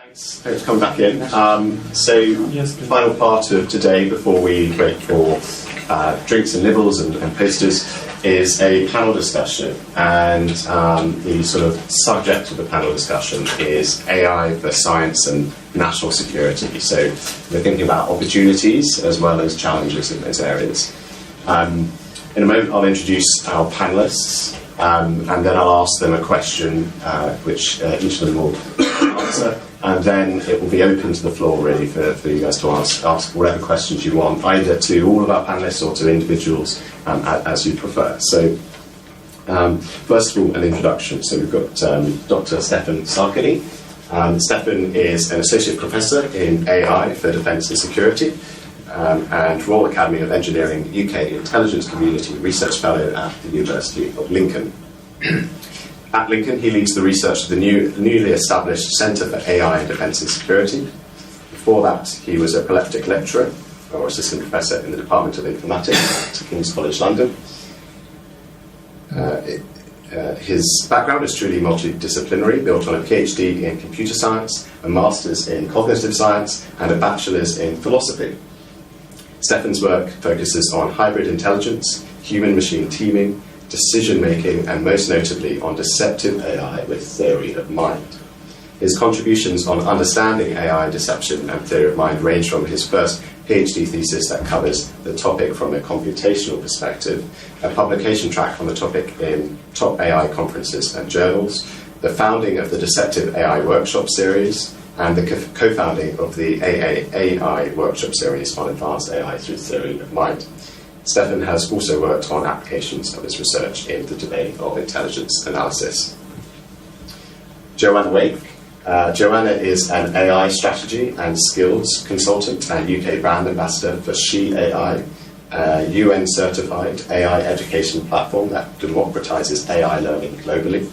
Thanks for coming back in. Final part of today before we break for drinks and nibbles and posters is a panel discussion, and the sort of subject of the panel discussion is AI for science and national security. So we're thinking about opportunities as well as challenges in those areas. In a moment I'll introduce our panellists, and then I'll ask them a question which each of them will answer, and then it will be open to the floor really for you guys to ask whatever questions you want, either to all of our panellists or to individuals as you prefer. So first of all, an introduction. So we've got Dr. Stefan Sarkadi. Stefan is an associate professor in AI for Defence and Security and Royal Academy of Engineering UK Intelligence Community Research Fellow at the University of Lincoln. At Lincoln, he leads the research of the newly established Centre for AI and Defence and Security. Before that, he was a Proleptic Lecturer, or Assistant Professor in the Department of Informatics at King's College London. His background is truly multidisciplinary, built on a PhD in computer science, a Master's in cognitive science, and a Bachelor's in philosophy. Stefan's work focuses on hybrid intelligence, human-machine teaming, decision-making, and most notably on deceptive AI with theory of mind. His contributions on understanding AI deception and theory of mind range from his first PhD thesis that covers the topic from a computational perspective, a publication track on the topic in top AI conferences and journals, the founding of the Deceptive AI Workshop series, and the co-founding of the AAAI Workshop series on advanced AI through theory of mind. Stefan has also worked on applications of his research in the domain of intelligence analysis. Joanna Wake. Joanna is an AI strategy and skills consultant and UK brand ambassador for SheAI, a UN-certified AI education platform that democratizes AI learning globally.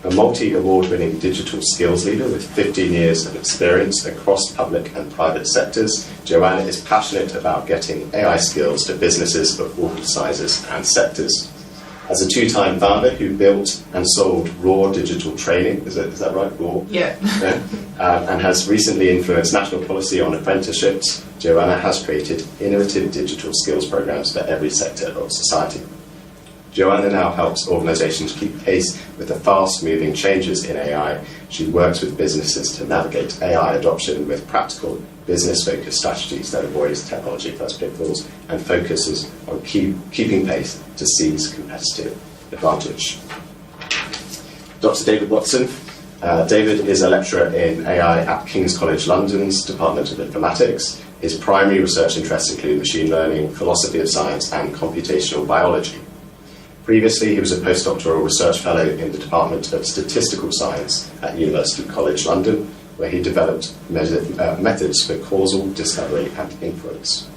A multi-award-winning digital skills leader with 15 years of experience across public and private sectors, Joanna is passionate about getting AI skills to businesses of all sizes and sectors. As a two-time founder who built and sold Raw Digital Training, is that right, Raw? Yeah. And has recently influenced national policy on apprenticeships, Joanna has created innovative digital skills programs for every sector of society. Joanna now helps organisations keep pace with the fast-moving changes in AI. She works with businesses to navigate AI adoption with practical, business-focused strategies that avoid technology-first pitfalls and focuses on keeping pace to seize competitive advantage. Dr. David Watson. David is a lecturer in AI at King's College London's Department of Informatics. His primary research interests include machine learning, philosophy of science, and computational biology. Previously, he was a postdoctoral research fellow in the Department of Statistical Science at University College London, where he developed methods for causal discovery and inference.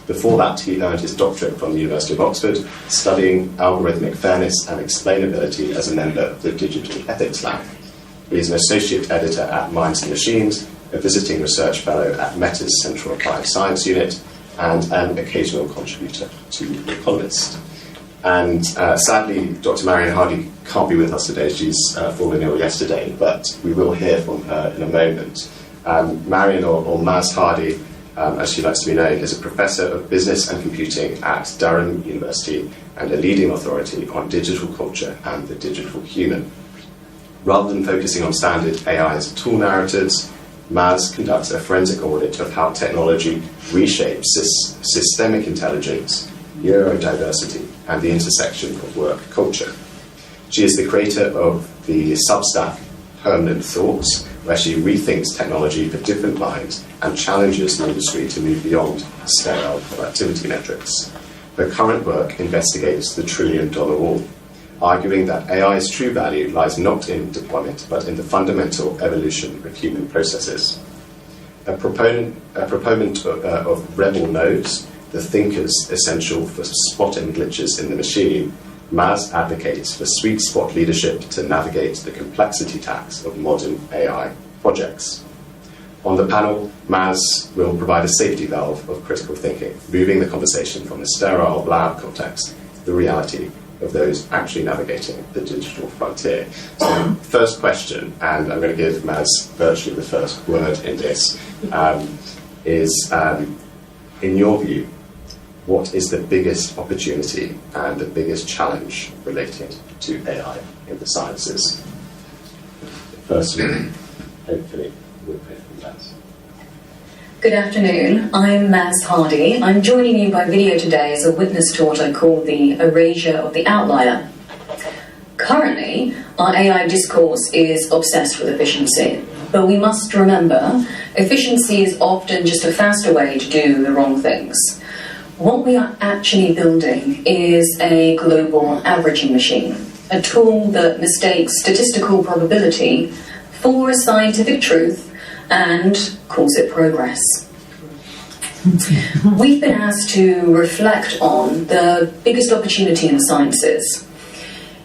Before that, he earned his doctorate from the University of Oxford, studying algorithmic fairness and explainability as a member of the Digital Ethics Lab. He is an associate editor at Minds and Machines, a visiting research fellow at Meta's Central Applied Science Unit, and an occasional contributor to The Economist. And sadly, Dr. Marion Hardey can't be with us today. She's fallen ill yesterday, but we will hear from her in a moment. Marion, or Maz Hardey, as she likes to be known, is a professor of business and computing at Durham University and a leading authority on digital culture and the digital human. Rather than focusing on standard AI as tool narratives, Maz conducts a forensic audit of how technology reshapes systemic intelligence, neurodiversity, and the intersection of work culture. She is the creator of the Substack Permanent Thoughts, where she rethinks technology for different minds and challenges the industry to move beyond sterile productivity metrics. Her current work investigates the $1 trillion wall, arguing that AI's true value lies not in deployment, but in the fundamental evolution of human processes. A proponent of rebel nodes, the thinkers essential for spotting glitches in the machine, Maz advocates for sweet spot leadership to navigate the complexity tax of modern AI projects. On the panel, Maz will provide a safety valve of critical thinking, moving the conversation from the sterile lab context to the reality of those actually navigating the digital frontier. So, first question, and I'm going to give Maz virtually the first word in this, is, in your view, what is the biggest opportunity and the biggest challenge related to AI in the sciences? First one, hopefully, we'll hear from Maz. Good afternoon, I'm Maz Hardey. I'm joining you by video today as a witness to what I call the erasure of the outlier. Currently, our AI discourse is obsessed with efficiency, but we must remember efficiency is often just a faster way to do the wrong things. What we are actually building is a global averaging machine, a tool that mistakes statistical probability for scientific truth and calls it progress. We've been asked to reflect on the biggest opportunity in the sciences.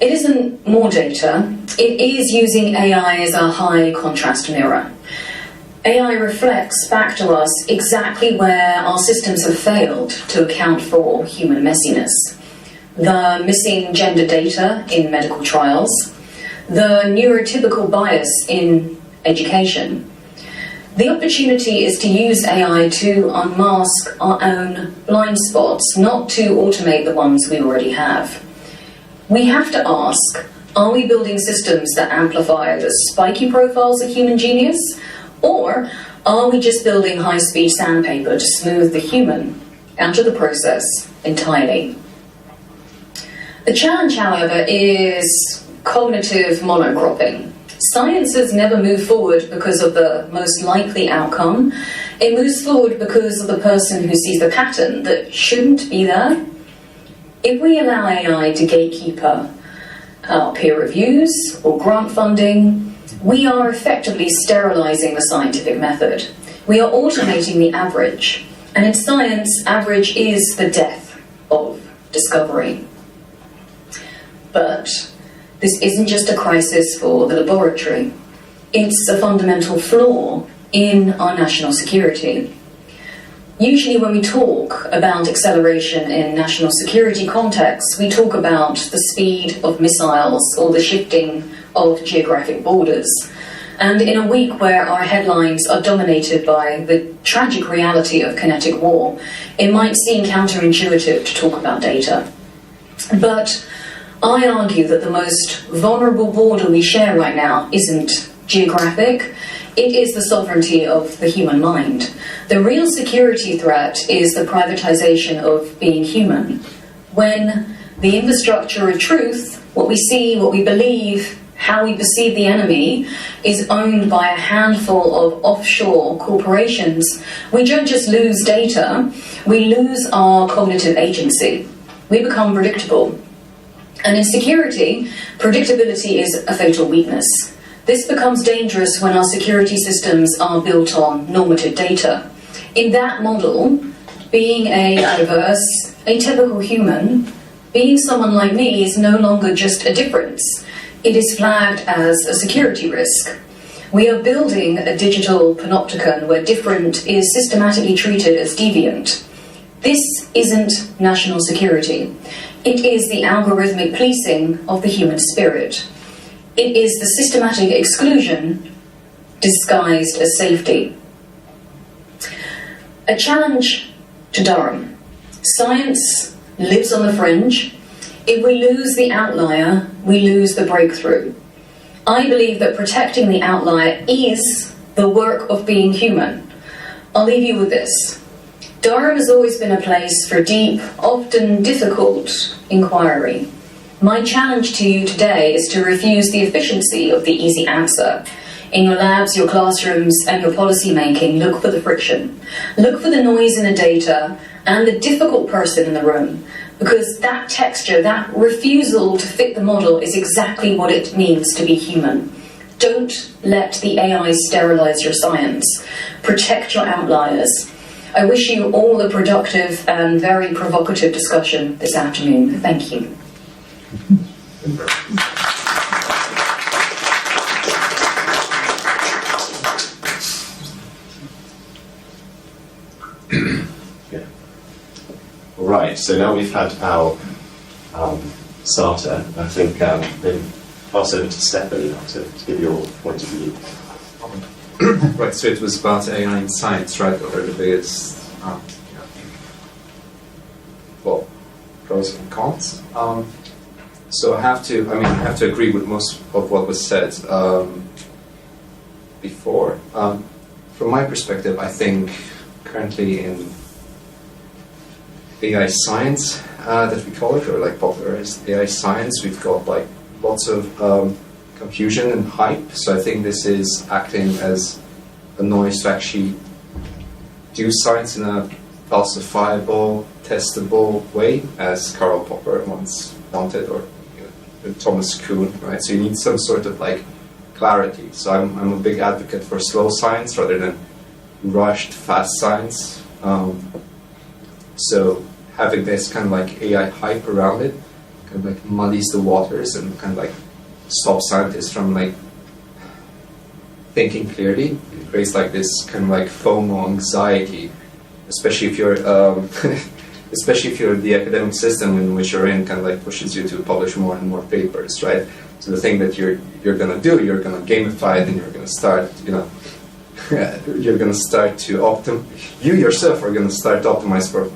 It isn't more data, it is using AI as a high contrast mirror. AI reflects back to us exactly where our systems have failed to account for human messiness. The missing gender data in medical trials, the neurotypical bias in education. The opportunity is to use AI to unmask our own blind spots, not to automate the ones we already have. We have to ask, are we building systems that amplify the spiky profiles of human genius? Or are we just building high-speed sandpaper to smooth the human out of the process entirely? The challenge, however, is cognitive monocropping. Science has never moved forward because of the most likely outcome. It moves forward because of the person who sees the pattern that shouldn't be there. If we allow AI to gatekeeper our peer reviews or grant funding, we are effectively sterilizing the scientific method. We are automating the average. And in science, average is the death of discovery. But this isn't just a crisis for the laboratory. It's a fundamental flaw in our national security. Usually when we talk about acceleration in national security contexts, we talk about the speed of missiles or the shifting of geographic borders. And in a week where our headlines are dominated by the tragic reality of kinetic war, it might seem counterintuitive to talk about data. But I argue that the most vulnerable border we share right now isn't geographic, it is the sovereignty of the human mind. The real security threat is the privatization of being human. When the infrastructure of truth, what we see, what we believe, how we perceive the enemy, is owned by a handful of offshore corporations, we don't just lose data, we lose our cognitive agency. We become predictable. And in security, predictability is a fatal weakness. This becomes dangerous when our security systems are built on normative data. In that model, being a diverse, atypical human, being someone like me is no longer just a difference. It is flagged as a security risk. We are building a digital panopticon where different is systematically treated as deviant. This isn't national security. It is the algorithmic policing of the human spirit. It is the systematic exclusion disguised as safety. A challenge to Durham. Science lives on the fringe. If we lose the outlier, we lose the breakthrough. I believe that protecting the outlier is the work of being human. I'll leave you with this. Durham has always been a place for deep, often difficult inquiry. My challenge to you today is to refuse the efficiency of the easy answer. In your labs, your classrooms, and your policy making, look for the friction. Look for the noise in the data and the difficult person in the room, because that texture, that refusal to fit the model is exactly what it means to be human. Don't let the AI sterilize your science. Protect your outliers. I wish you all a productive and very provocative discussion this afternoon. Thank you. Yeah. All right, so now we've had our starter. I think maybe pass over to Stefan now to give your point of view. Right, so it was about AI in science, right? What are the biggest, well, pros and cons? So I have to agree with most of what was said before. From my perspective, I think currently in AI science, that we call it, or like popular as AI science, we've got like lots of confusion and hype. So I think this is acting as a noise to actually do science in a falsifiable, testable way, as Karl Popper once wanted, or Thomas Kuhn, right? So you need some sort of like clarity. So I'm a big advocate for slow science rather than rushed, fast science. So having this kind of like AI hype around it kind of like muddies the waters and kind of like stops scientists from like thinking clearly. It creates like this kind of like FOMO anxiety, especially if you're especially if you're the academic system in which you're in kind of like pushes you to publish more and more papers, right? So the thing that you're gonna do, you're gonna gamify it, and you're gonna start, you're gonna start to you yourself are gonna start to optimize for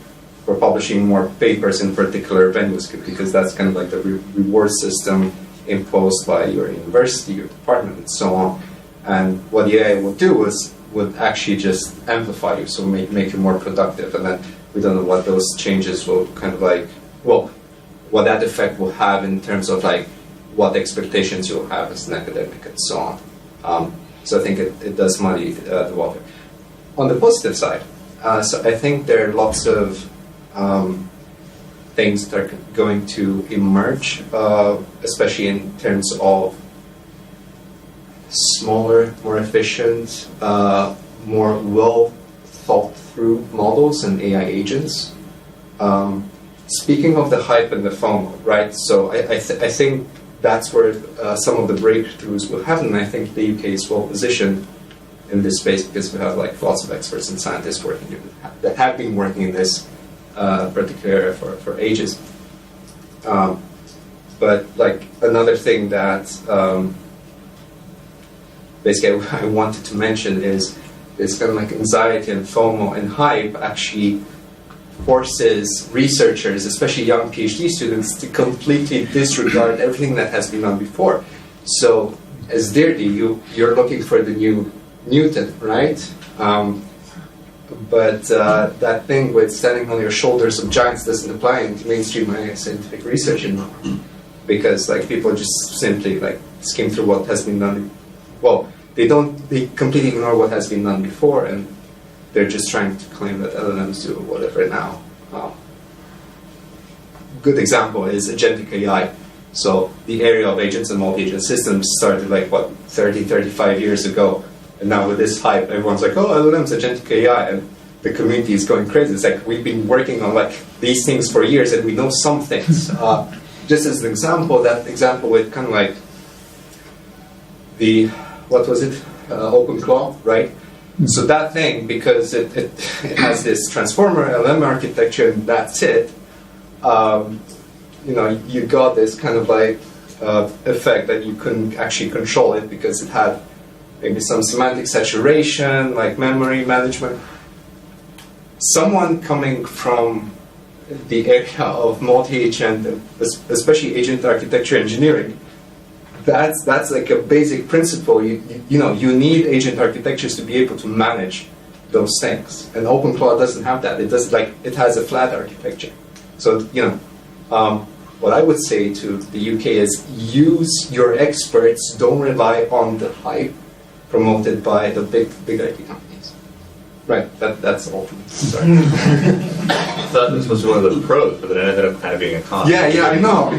publishing more papers in particular venues, because that's kind of like the reward system imposed by your university, your department, and so on. And what the AI would do would actually just amplify you, so make you more productive. And then we don't know what those changes will kind of like, well, what that effect will have in terms of like what expectations you'll have as an academic and so on. So I think it does muddy the water. On the positive side, so I think there are lots of things that are going to emerge, especially in terms of smaller, more efficient, more well thought through models and AI agents. Speaking of the hype and the FOMO, right? So I think that's where some of the breakthroughs will happen. And I think the UK is well positioned in this space because we have like lots of experts and scientists working that have been working in this particular area for ages. But like another thing that basically I wanted to mention is this kind of like anxiety and FOMO and hype actually forces researchers, especially young PhD students, to completely disregard everything that has been done before. So as DIRDI, you're looking for the new Newton, right? But that thing with standing on your shoulders of giants doesn't apply in mainstream scientific research anymore, because like people just simply like skim through what has been done. Well, they completely ignore what has been done before, and they're just trying to claim that LLMs do whatever now. Good example is agentic AI. So the area of agents and multi-agent systems started like, what, 30, 35 years ago. And now with this hype, everyone's like, oh, LLMs, agentic AI, and the community is going crazy. It's like, we've been working on like these things for years and we know some things. Just as an example, that example with kind of like the, what was it, OpenClaw, right? So that thing, because it has this transformer LM architecture and that's it, you got this kind of like effect that you couldn't actually control it because it had maybe some semantic saturation, like memory management. Someone coming from the area of multi-agent, especially agent architecture engineering, that's like a basic principle. You need agent architectures to be able to manage those things. And OpenClaw doesn't have that. It has a flat architecture. So what I would say to the UK is use your experts. Don't rely on the hype promoted by the big IT companies. Right. That's all. Sorry. I thought this was one of the pros, but it ended up kind of being a con. Yeah, I know.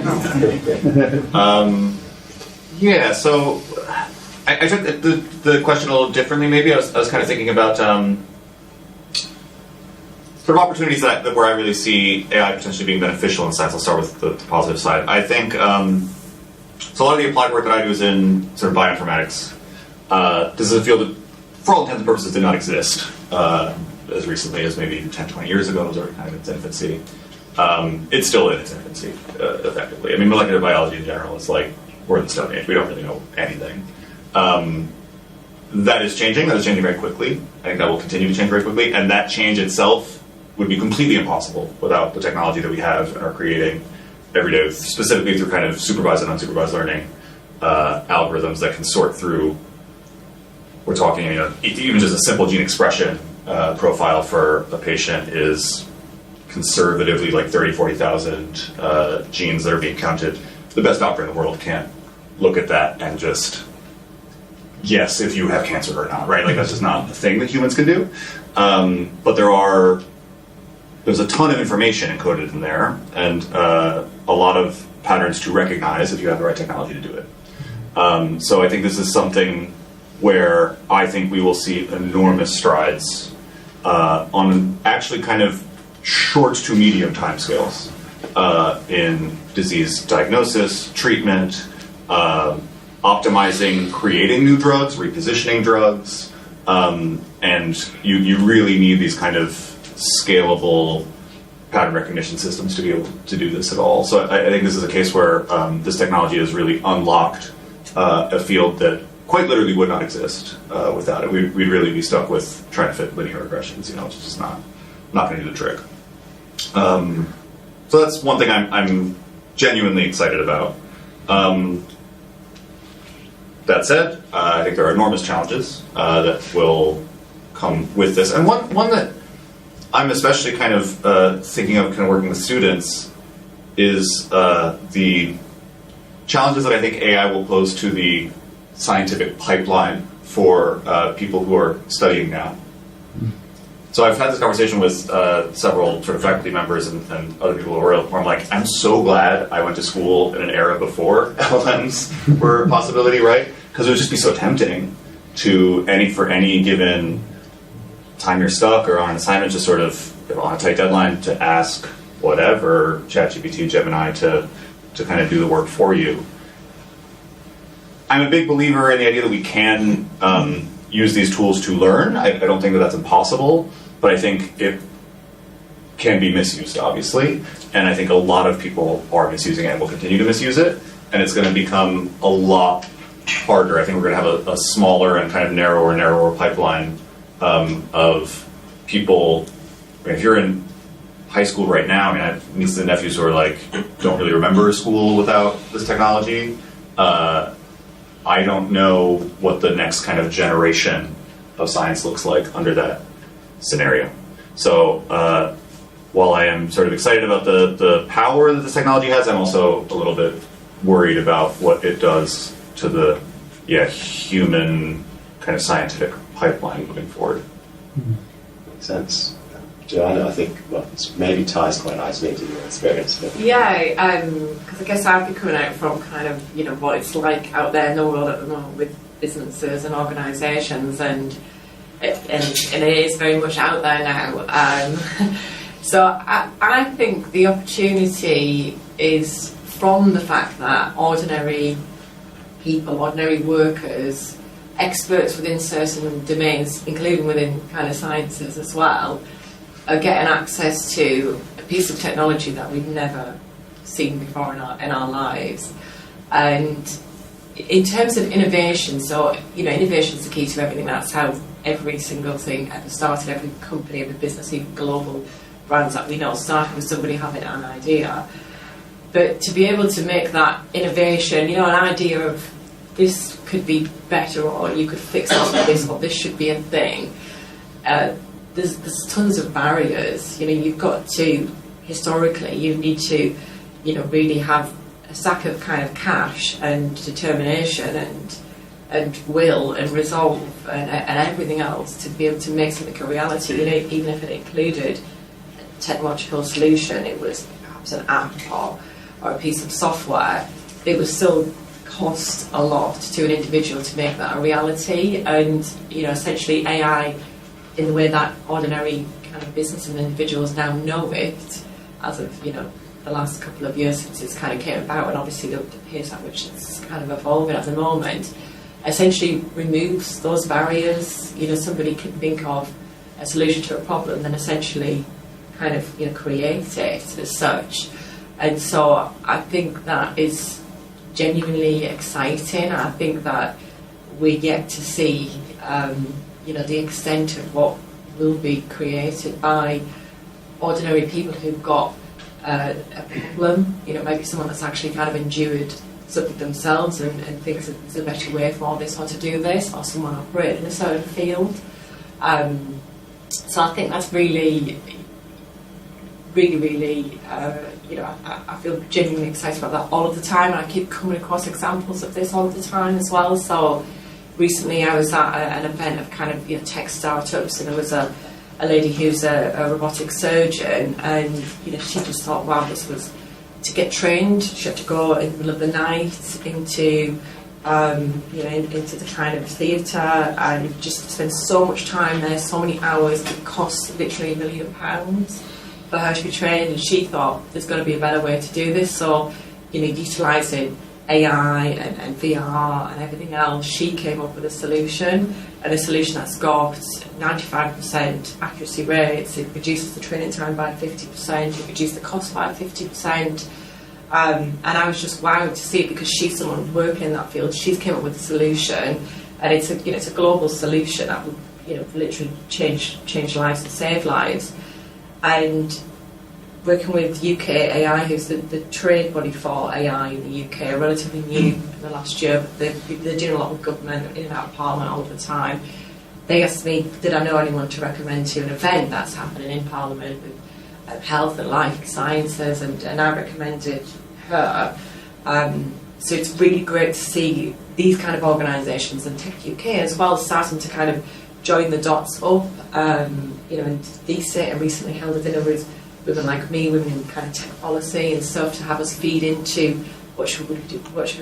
Yeah, so I took the question a little differently. Maybe I was kind of thinking about sort of opportunities that where I really see AI potentially being beneficial in science. I'll start with the positive side. I think so. A lot of the applied work that I do is in sort of bioinformatics. This is a field that, for all intents and purposes, did not exist as recently as maybe 10, 20 years ago. It was already kind of in its infancy. It's still in its infancy, effectively. I mean, molecular biology in general is like, we're in the Stone Age. We don't really know anything. That is changing. That is changing very quickly. I think that will continue to change very quickly. And that change itself would be completely impossible without the technology that we have and are creating every day, specifically through kind of supervised and unsupervised learning algorithms that can sort through. We're talking, even just a simple gene expression profile for a patient is conservatively like 30, 40,000 genes that are being counted. The best doctor in the world can't look at that and just guess if you have cancer or not, right? Like that's just not a thing that humans can do. But there's a ton of information encoded in there and a lot of patterns to recognize if you have the right technology to do it. So I think this is something where I think we will see enormous strides on actually kind of short to medium timescales in disease diagnosis, treatment, optimizing, creating new drugs, repositioning drugs, and you really need these kind of scalable pattern recognition systems to be able to do this at all. So I think this is a case where this technology has really unlocked a field that quite literally would not exist without it. We'd really be stuck with trying to fit linear regressions, which is just not going to do the trick. So that's one thing I'm genuinely excited about. That said, I think there are enormous challenges that will come with this. And one that I'm especially kind of thinking of kind of working with students is the challenges that I think AI will pose to the scientific pipeline for people who are studying now. So I've had this conversation with several sort of faculty members and other people where I'm like, I'm so glad I went to school in an era before LLMs were a possibility, right? Because it would just be so tempting to for any given time you're stuck or on an assignment, just sort of on a tight deadline to ask whatever, ChatGPT, Gemini, to kind of do the work for you. I'm a big believer in the idea that we can use these tools to learn. I don't think that that's impossible, but I think it can be misused, obviously. And I think a lot of people are misusing it and will continue to misuse it. And it's going to become a lot harder. I think we're going to have a smaller and kind of narrower pipeline of people. I mean, if you're in high school right now, I have nieces and nephews who are like, don't really remember school without this technology. I don't know what the next kind of generation of science looks like under that scenario. So while I am sort of excited about the power that this technology has, I'm also a little bit worried about what it does to the human kind of scientific pipeline moving forward. Makes sense. Joanna, I think maybe ties quite nicely into your experience. Yeah, because I guess I've been coming out from kind of what it's like out there in the world at the moment with businesses and organisations, and it is very much out there now. So I think the opportunity is from the fact that ordinary people, ordinary workers, experts within certain domains, including within kind of sciences as well, are getting access to a piece of technology that we've never seen before in our lives. And in terms of innovation, so innovation is the key to everything. That's how every single thing ever started. Every company, every business, even global brands that we know started with somebody having an idea. But to be able to make that innovation, an idea of this could be better, or you could fix this with this, or this should be a thing. There's tons of barriers. You've got to, historically, you need to, really have a sack of kind of cash and determination and will and resolve and everything else to be able to make something a reality. Even if it included a technological solution, it was perhaps an app or a piece of software, it would still cost a lot to an individual to make that a reality. And essentially AI, in the way that ordinary kind of business and individuals now know it, as of the last couple of years since it's kind of came about, and obviously the pace at which it's kind of evolving at the moment, essentially removes those barriers. Somebody can think of a solution to a problem, then essentially kind of create it as such. And so I think that is genuinely exciting. I think that we get to see the extent of what will be created by ordinary people who've got a problem, maybe someone that's actually kind of endured something themselves and thinks that there's a better way for this or to do this, or someone operating in a certain field. So I think that's really, I feel genuinely excited about that all of the time, and I keep coming across examples of this all of the time as well. So recently I was at an event of kind of tech startups, and there was a lady who's a robotic surgeon, and she just thought, wow, this was to get trained. She had to go in the middle of the night into the kind of theatre and just spend so much time there, so many hours. It costs literally £1 million for her to be trained, and she thought there's got to be a better way to do this. So utilising AI and VR and everything else, she came up with a solution, and a solution that's got 95% accuracy rates. It reduces the training time by 50%, it reduced the cost by 50%, and I was just wowed to see it, because she's someone working in that field. She's came up with a solution, and it's a global solution that would literally change lives and save lives. And working with ECAI, who's the trade body for AI in the UK, relatively new in the last year, but they're doing a lot with government, in and out of Parliament all the time. They asked me, did I know anyone to recommend to an event that's happening in Parliament with health and life sciences, and I recommended her. So it's really great to see these kind of organisations, and Tech UK as well, starting to kind of join the dots up. And DCET recently held a dinner with women like me, women in kind of tech policy and stuff, to have us feed into what should we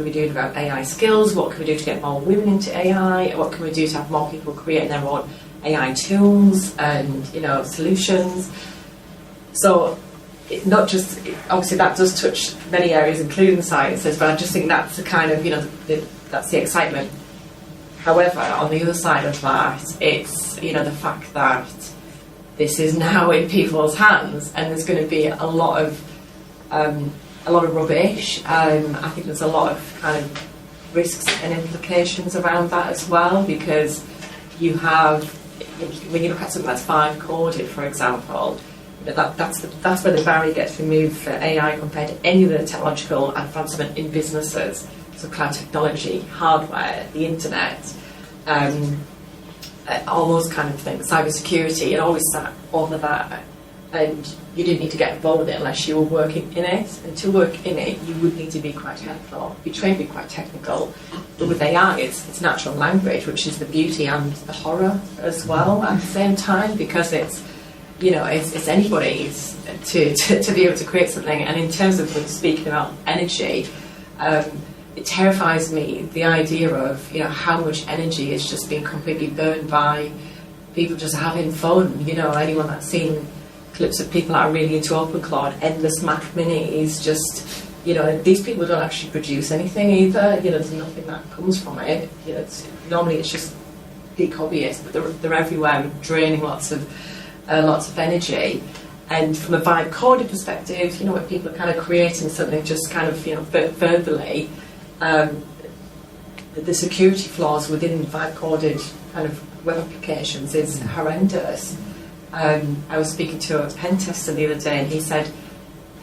be doing about AI skills, what can we do to get more women into AI, what can we do to have more people creating their own AI tools and solutions. So not just, obviously that does touch many areas including the sciences, but I just think that's the kind of that's the excitement. However, on the other side of that, it's the fact that this is now in people's hands, and there's going to be a lot of rubbish. I think there's a lot of kind of risks and implications around that as well, because you have, when you look at something that's vibe coded, for example, that's where the barrier gets removed for AI compared to any other technological advancement in businesses. So cloud technology, hardware, the internet, all those kind of things, cybersecurity, it always sat over that, and you didn't need to get involved with it unless you were working in it. And to work in it, you would need to be quite technical, be trained to be quite technical. But with AI, it's natural language, which is the beauty and the horror as well at the same time, because it's anybody's to be able to create something. And in terms of speaking about energy, it terrifies me, the idea of how much energy is just being completely burned by people just having fun. Anyone that's seen clips of people that are really into OpenCloud, endless Mac Minis, just these people don't actually produce anything either. There's nothing that comes from it. Normally it's just big hobbyists, but they're everywhere, draining lots of energy. And from a vibe coding perspective, when people are kind of creating something just kind of verbally, the security flaws within vibe coded kind of web applications is horrendous. I was speaking to a pen tester the other day, and he said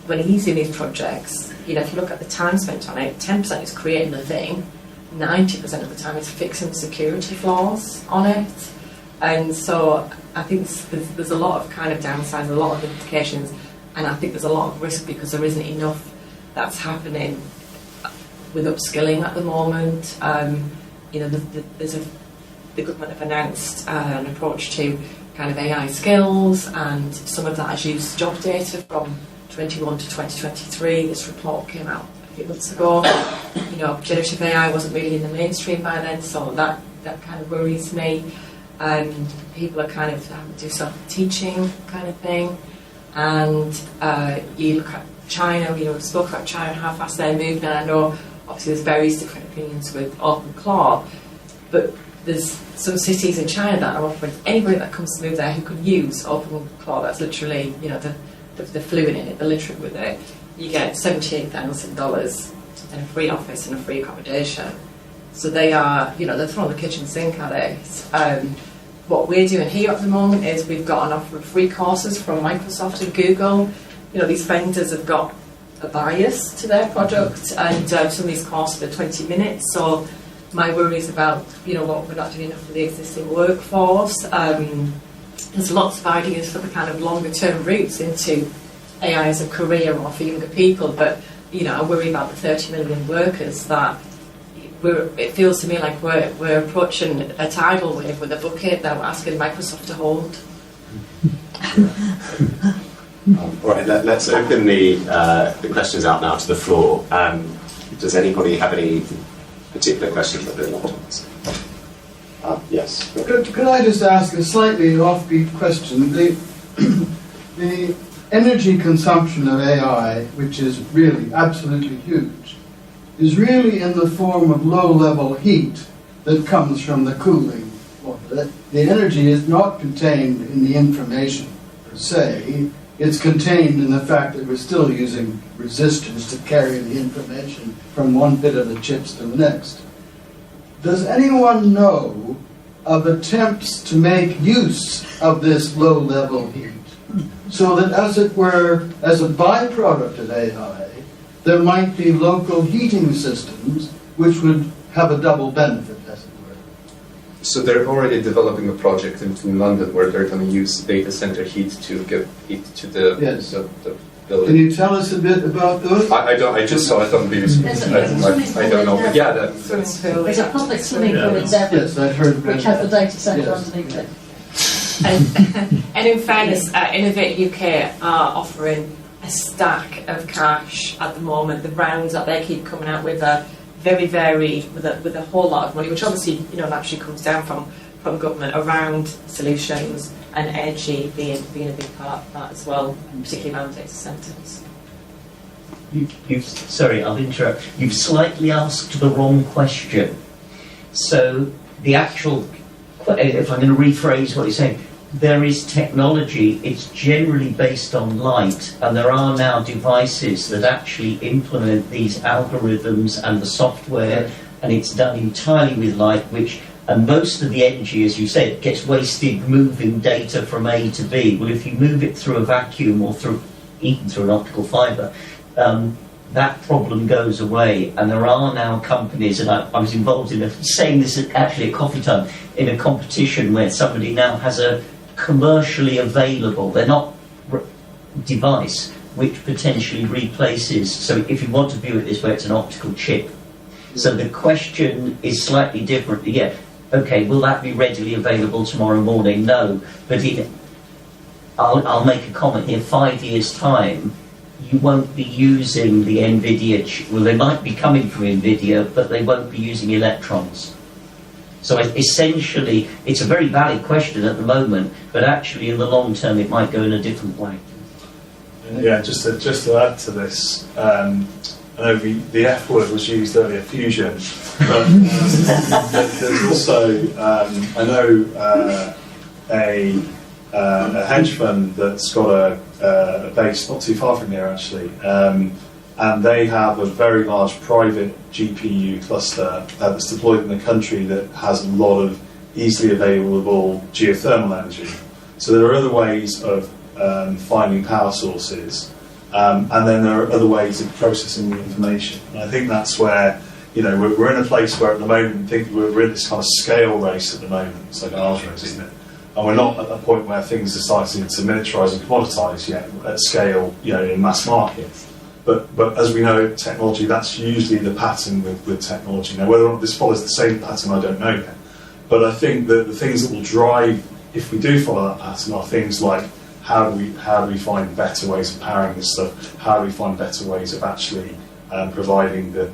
when he's in these projects, if you look at the time spent on it, 10% is creating the thing, 90% of the time is fixing the security flaws on it. And so I think there's a lot of kind of downsides, a lot of implications, and I think there's a lot of risk because there isn't enough that's happening with upskilling at the moment. The government have announced an approach to kind of AI skills, and some of that has used job data from 21 to 2023. This report came out a few months ago. Generative AI wasn't really in the mainstream by then, so that kind of worries me. And people are kind of having to do self-teaching kind of thing. And you look at China, we spoke about China and how fast they're moving, and I know obviously there's various different opinions with OpenClaw, but there's some cities in China that are offering anybody that comes through there who can use OpenClaw, that's literally, you know, the fluent in it, the literate with it, you get $78,000 and a free office and a free accommodation. So they are, you know, they're throwing the kitchen sink at it. What we're doing here at the moment is we've got an offer of free courses from Microsoft and Google. You know, these vendors have got a bias to their product, and some of these courses are 20 minutes. So my worry is about, you know, what we're not doing enough for the existing workforce. There's lots of ideas for the kind of longer term routes into AI as a career or for younger people, but, you know, I worry about the 30 million workers that it feels to me like we're approaching a tidal wave with a bucket that we're asking Microsoft to hold. All right, let's open the questions out now to the floor. Does anybody have any particular questions that they want to ask? Yes. Could I just ask a slightly offbeat question? The energy consumption of AI, which is really absolutely huge, is really in the form of low-level heat that comes from the cooling water. The energy is not contained in the information per se. It's contained in the fact that we're still using resistors to carry the information from one bit of the chips to the next. Does anyone know of attempts to make use of this low-level heat so that, as it were, as a byproduct of AI, there might be local heating systems which would have a double benefit, as it were? So they're already developing a project in London where they're going to use data center heat to give heat to the, Yes. the building. Can you tell us a bit about those? I don't. I just saw it on BBC. I don't know. But yeah, that's There's a public swimming pool in Devon, Yes, I've heard about which has the that. data centre Yes. underneath it. And in fairness, Innovate UK are offering a stack of cash at the moment. The rounds that they keep coming out with are very varied, with a whole lot of money, which obviously, you know, naturally comes down from government around solutions, and energy being a big part of that as well, particularly around data centres. Sorry, I'll interrupt. You've slightly asked the wrong question. So the actual, if I'm going to rephrase what you're saying, there is technology, it's generally based on light, and there are now devices that actually implement these algorithms and the software, and it's done entirely with light, and most of the energy, as you said, gets wasted moving data from A to B. Well, if you move it through a vacuum or even through an optical fibre, that problem goes away. And there are now companies, and I was involved in saying this actually at coffee time, in a competition where somebody now has a commercially available, they're not device, which potentially replaces, so if you want to view it this way, it's an optical chip. So the question is slightly different. Yeah, okay, will that be readily available tomorrow morning? No, but I'll make a comment here, 5 years' time, you won't be using the NVIDIA, well, they might be coming from NVIDIA, but they won't be using electrons. So essentially, it's a very valid question at the moment, but actually in the long term it might go in a different way. Yeah, just to add to this, I know the F word was used earlier, fusion, but there's also, I know a hedge fund that's got a base not too far from here actually, and they have a very large private GPU cluster that's deployed in the country that has a lot of easily available geothermal energy. So there are other ways of finding power sources, and then there are other ways of processing the information. And I think that's where, you know, we're in a place where at the moment, I think we're in this kind of scale race at the moment. It's like an arms race, isn't it? And we're not at the point where things are starting to miniaturise and commoditise yet at scale, you know, in mass market. But as we know, technology, that's usually the pattern with technology. Now, whether or not this follows the same pattern, I don't know yet. But I think that the things that will drive, if we do follow that pattern, are things like how do we find better ways of powering this stuff? How do we find better ways of actually providing the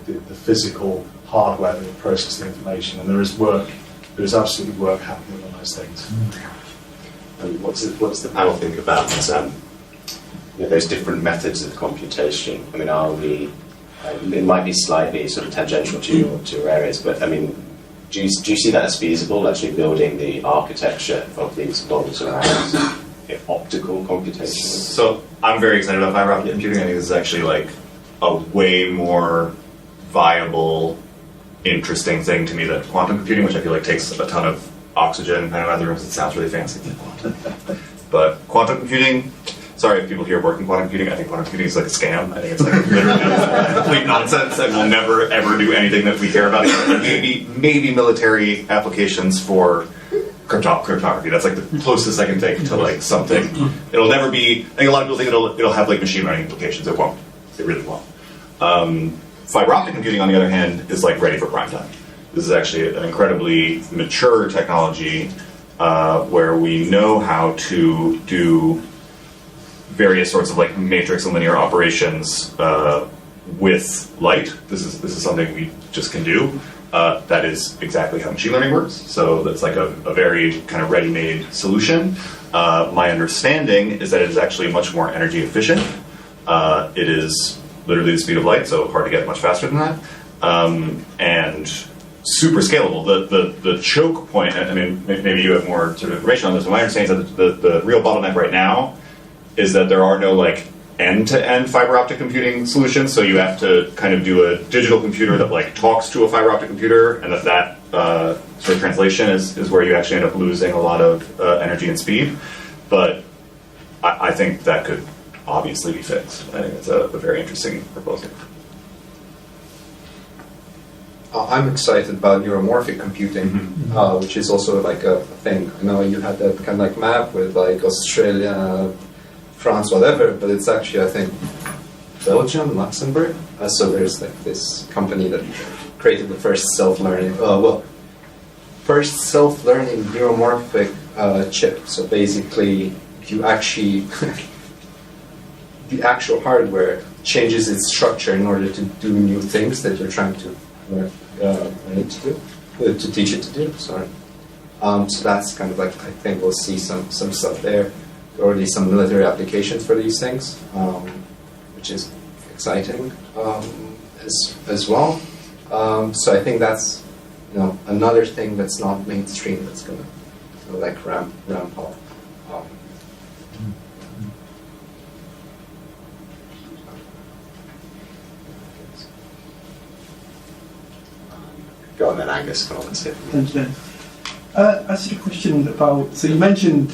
physical hardware that will process the information? And there is absolutely work happening on those things. And what's the panel think about those different methods of computation? I mean, are we? It might be slightly sort of tangential to your areas, but I mean, do you see that as feasible, actually building the architecture of these models around optical computation? So I'm very excited about fiber optic computing. I think this is actually like a way more viable, interesting thing to me than quantum computing, which I feel like takes a ton of oxygen and other rooms. It sounds really fancy. But quantum computing, sorry if people here work in quantum computing, I think quantum computing is like a scam. I think it's like literally complete nonsense and will never ever do anything that we care about. Maybe military applications for cryptography. That's like the closest I can take to like something. It'll never be, I think a lot of people think it'll have like machine learning implications. It won't. It really won't. Fiber optic computing, on the other hand, is like ready for prime time. This is actually an incredibly mature technology where we know how to do various sorts of like matrix and linear operations with light. This is something we just can do. That is exactly how machine learning works. So that's like a very kind of ready-made solution. My understanding is that it is actually much more energy efficient. It is literally the speed of light, so hard to get much faster than that. And super scalable. The choke point, I mean, maybe you have more sort of information on this, but my understanding is that the real bottleneck right now is that there are no like end-to-end fiber optic computing solutions, so you have to kind of do a digital computer that like talks to a fiber optic computer, and that sort of translation is where you actually end up losing a lot of energy and speed. But I think that could obviously be fixed. I think it's a very interesting proposal. I'm excited about neuromorphic computing, which is also like a thing. I know you had that kind of like map with like Australia, France, whatever, but it's actually, I think, Belgium, Luxembourg. So there's like this company that created the first self-learning, first self-learning neuromorphic chip. So basically, you actually, the actual hardware changes its structure in order to do new things that you're trying to learn it to do, to teach it to do. Sorry. So that's kind of like, I think we'll see some stuff there. Already some military applications for these things, which is exciting as well. So I think that's another thing that's not mainstream that's gonna like ramp up. Go on then, Angus. Thanks, Ben. I asked you a question about, so you mentioned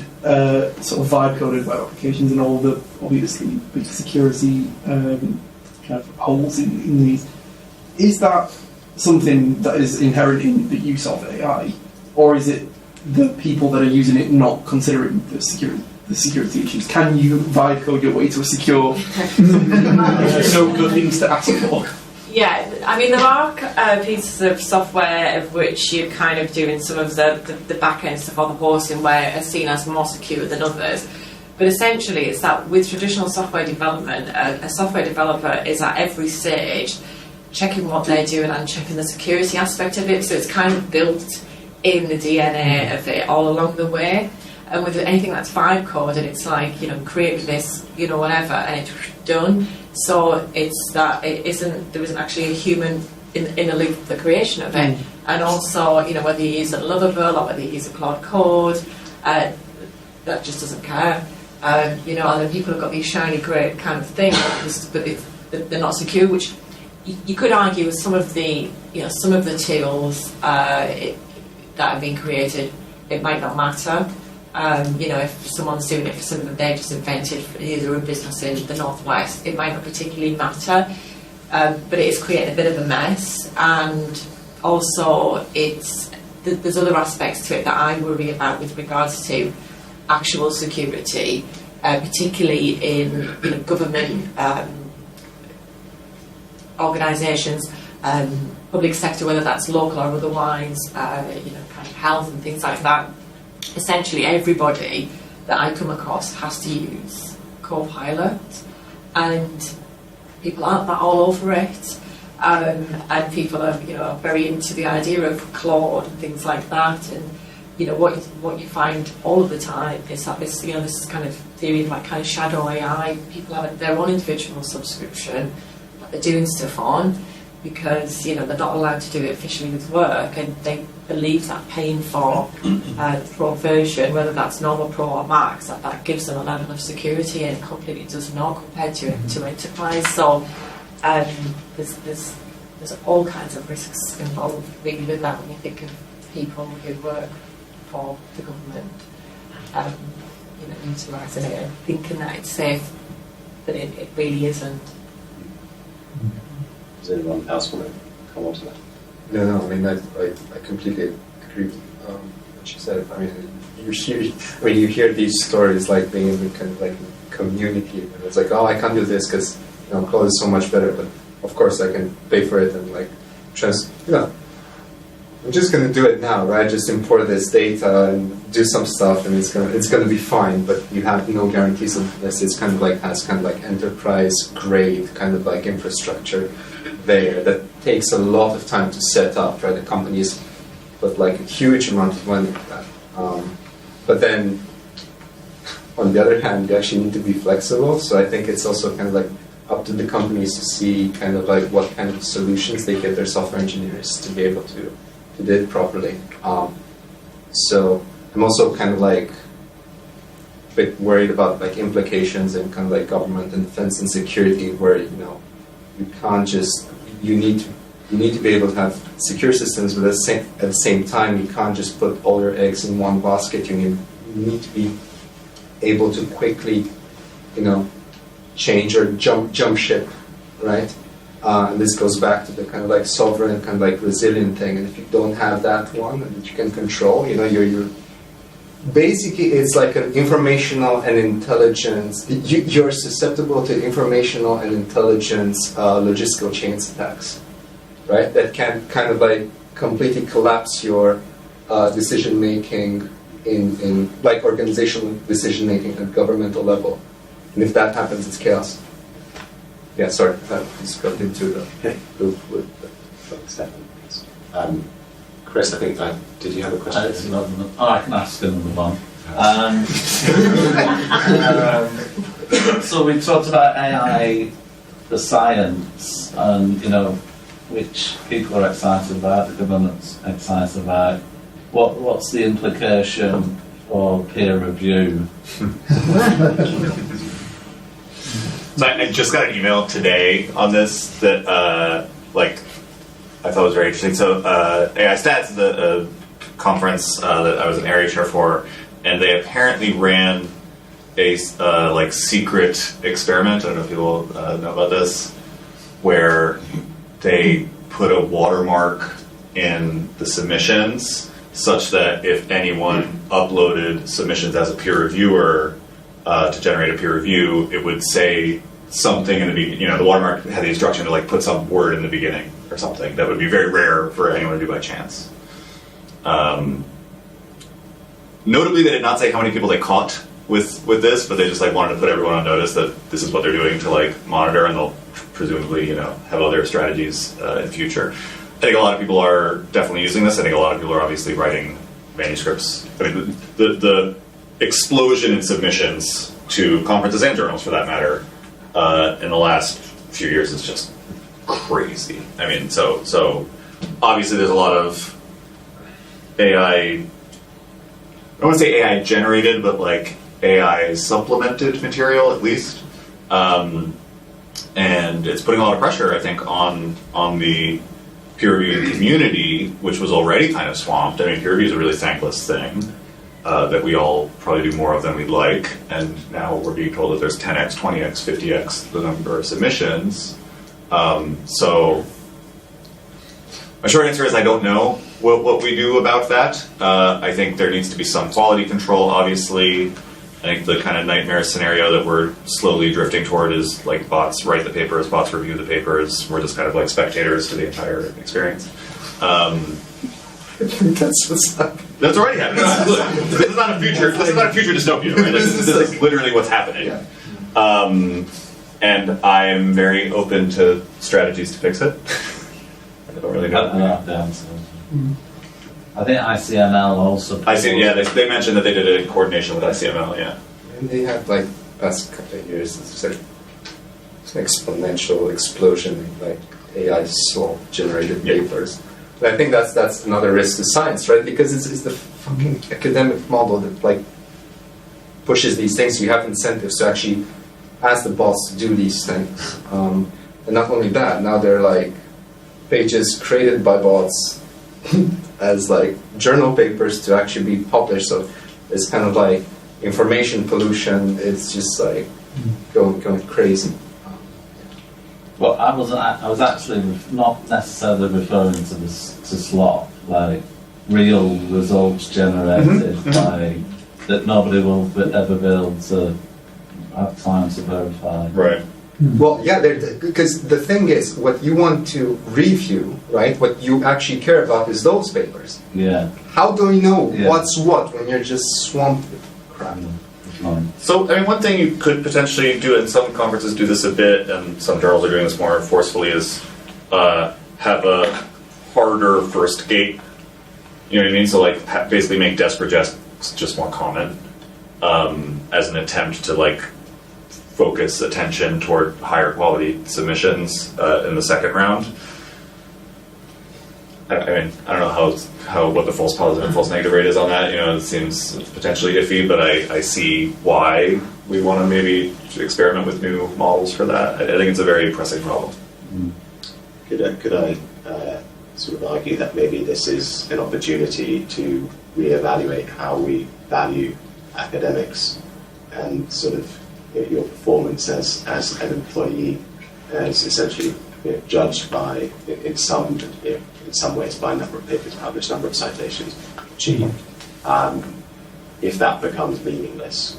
sort of vibe-coded web applications and all the obviously big security kind of holes in these. Is that something that is inherent in the use of AI, or is it the people that are using it not considering the security issues? Can you vibe code your way to a secure no good things to ask for? Yeah, I mean, there are pieces of software of which you're kind of doing some of the back-end stuff or the hosting where are seen as more secure than others. But essentially, it's that with traditional software development, a software developer is at every stage checking what they're doing and checking the security aspect of it. So it's kind of built in the DNA of it all along the way. And with anything that's vibe coded, it's like, create this, whatever, and it's done. So it's that there isn't actually a human in the loop of the creation of it. And also, whether you use a Lovable or whether you use a Claude Code, that just doesn't care. And then people have got these shiny, great kind of things, but they're not secure, which you could argue with some of the tools that have been created, it might not matter. If someone's doing it for something they just invented for either a business in the Northwest, it might not particularly matter, but it is creating a bit of a mess. And also, there's other aspects to it that I worry about with regards to actual security, particularly in government organisations, public sector, whether that's local or otherwise, kind of health and things like that. Essentially, everybody that I come across has to use Copilot, and people aren't that all over it. And people are, very into the idea of Claude and things like that. And what you find all of the time is that this kind of theory of like kind of shadow AI. People have their own individual subscription that they're doing stuff on, because they're not allowed to do it officially with work, and they believe that paying for the Pro version, whether that's normal Pro or Max, that gives them a level of security, and completely does not compared to enterprise. So there's all kinds of risks involved really with that when you think of people who work for the government, utilising it and thinking that it's safe, but it really isn't. Does anyone else want to come on to that? No, I mean, I completely agree with what you said. I mean, when you hear these stories, like being in kind of like community, and it's like, oh, I can't do this because code is so much better, but of course I can pay for it and like I'm just going to do it now, right? Just import this data and do some stuff, and it's going to be fine. But you have no guarantees of this. It's kind of like has kind of like enterprise grade kind of like infrastructure there that takes a lot of time to set up, right? The companies put like a huge amount of money into that. But then, on the other hand, you actually need to be flexible. So I think it's also kind of like up to the companies to see kind of like what kind of solutions they get their software engineers to be able to do it properly. So I'm also kind of like a bit worried about like implications in kind of like government and defense and security, where you can't just you need to be able to have secure systems, but at the same time you can't just put all your eggs in one basket. You need to be able to quickly change or jump ship, right? And this goes back to the kind of like sovereign, kind of like resilient thing. And if you don't have that one that you can control, you're basically, it's like an informational and intelligence. You're susceptible to informational and intelligence logistical chains attacks, right? That can kind of like completely collapse your decision making in like organizational decision making at governmental level. And if that happens, it's chaos. Yeah, sorry, I just got into the loop with Stefan. Chris, I think, did you have a question? I can ask another one. So we talked about AI, the science, and which people are excited about, the government's excited about. What's the implication for peer review? So I just got an email today on this that I thought was very interesting. So AI Stats is a conference that I was an area chair for, and they apparently ran a secret experiment. I don't know if people know about this, where they put a watermark in the submissions such that if anyone uploaded submissions as a peer reviewer to generate a peer review, it would say something in the beginning. The watermark had the instruction to put some word in the beginning or something that would be very rare for anyone to do by chance. Notably, they did not say how many people they caught with this, but they just wanted to put everyone on notice that this is what they're doing to monitor, and they'll presumably have other strategies in future. I think a lot of people are definitely using this. I think a lot of people are obviously writing manuscripts. I mean, the explosion in submissions to conferences and journals, for that matter, in the last few years is just crazy. I mean, so obviously there's a lot of AI. I don't want to say AI generated, but AI supplemented material at least, and it's putting a lot of pressure, I think, on the peer reviewing community, which was already kind of swamped. I mean, peer review is a really thankless thing that we all probably do more of than we'd like, and now we're being told that there's 10x, 20x, 50x the number of submissions. So my short answer is I don't know what we do about that. I think there needs to be some quality control, obviously. I think the kind of nightmare scenario that we're slowly drifting toward is bots write the papers, bots review the papers. We're just kind of spectators to the entire experience. That's what's happening. That's already happening. This is not a future. This is not a future dystopia, right? This is literally what's happening. Yeah. And I'm very open to strategies to fix it. I don't really know. I think ICML also. They mentioned that they did it in coordination with ICML. Yeah. And they have past couple of years, it's an exponential explosion in AI swap generated papers. But I think that's another risk to science, right? Because it's the fucking academic model that like pushes these things. You have incentives to actually ask the bots to do these things. And not only that, now they're like pages created by bots as like journal papers to actually be published. So it's kind of like information pollution. It's just like going crazy. Well, I was actually not necessarily referring to this to slop, like real results generated by that nobody will ever be able to have time to verify. Right. Well, yeah, because the thing is, what you want to review, right? What you actually care about is those papers. Yeah. How do you know what's what when you're just swamped with crap? So, I mean, one thing you could potentially do, and some conferences do this a bit, and some journals are doing this more forcefully, is have a harder first gate. You know what I mean? So, like, basically make desperate just more common as an attempt to, like, focus attention toward higher quality submissions in the second round. I mean, I don't know how what the false positive and false negative rate is on that. You know, it seems potentially iffy, but I see why we want to maybe experiment with new models for that. I think it's a very pressing problem. Could I sort of argue that maybe this is an opportunity to reevaluate how we value academics and sort of your performance as an employee as essentially judged by in some ways by number of papers published, number of citations achieved. If that becomes meaningless,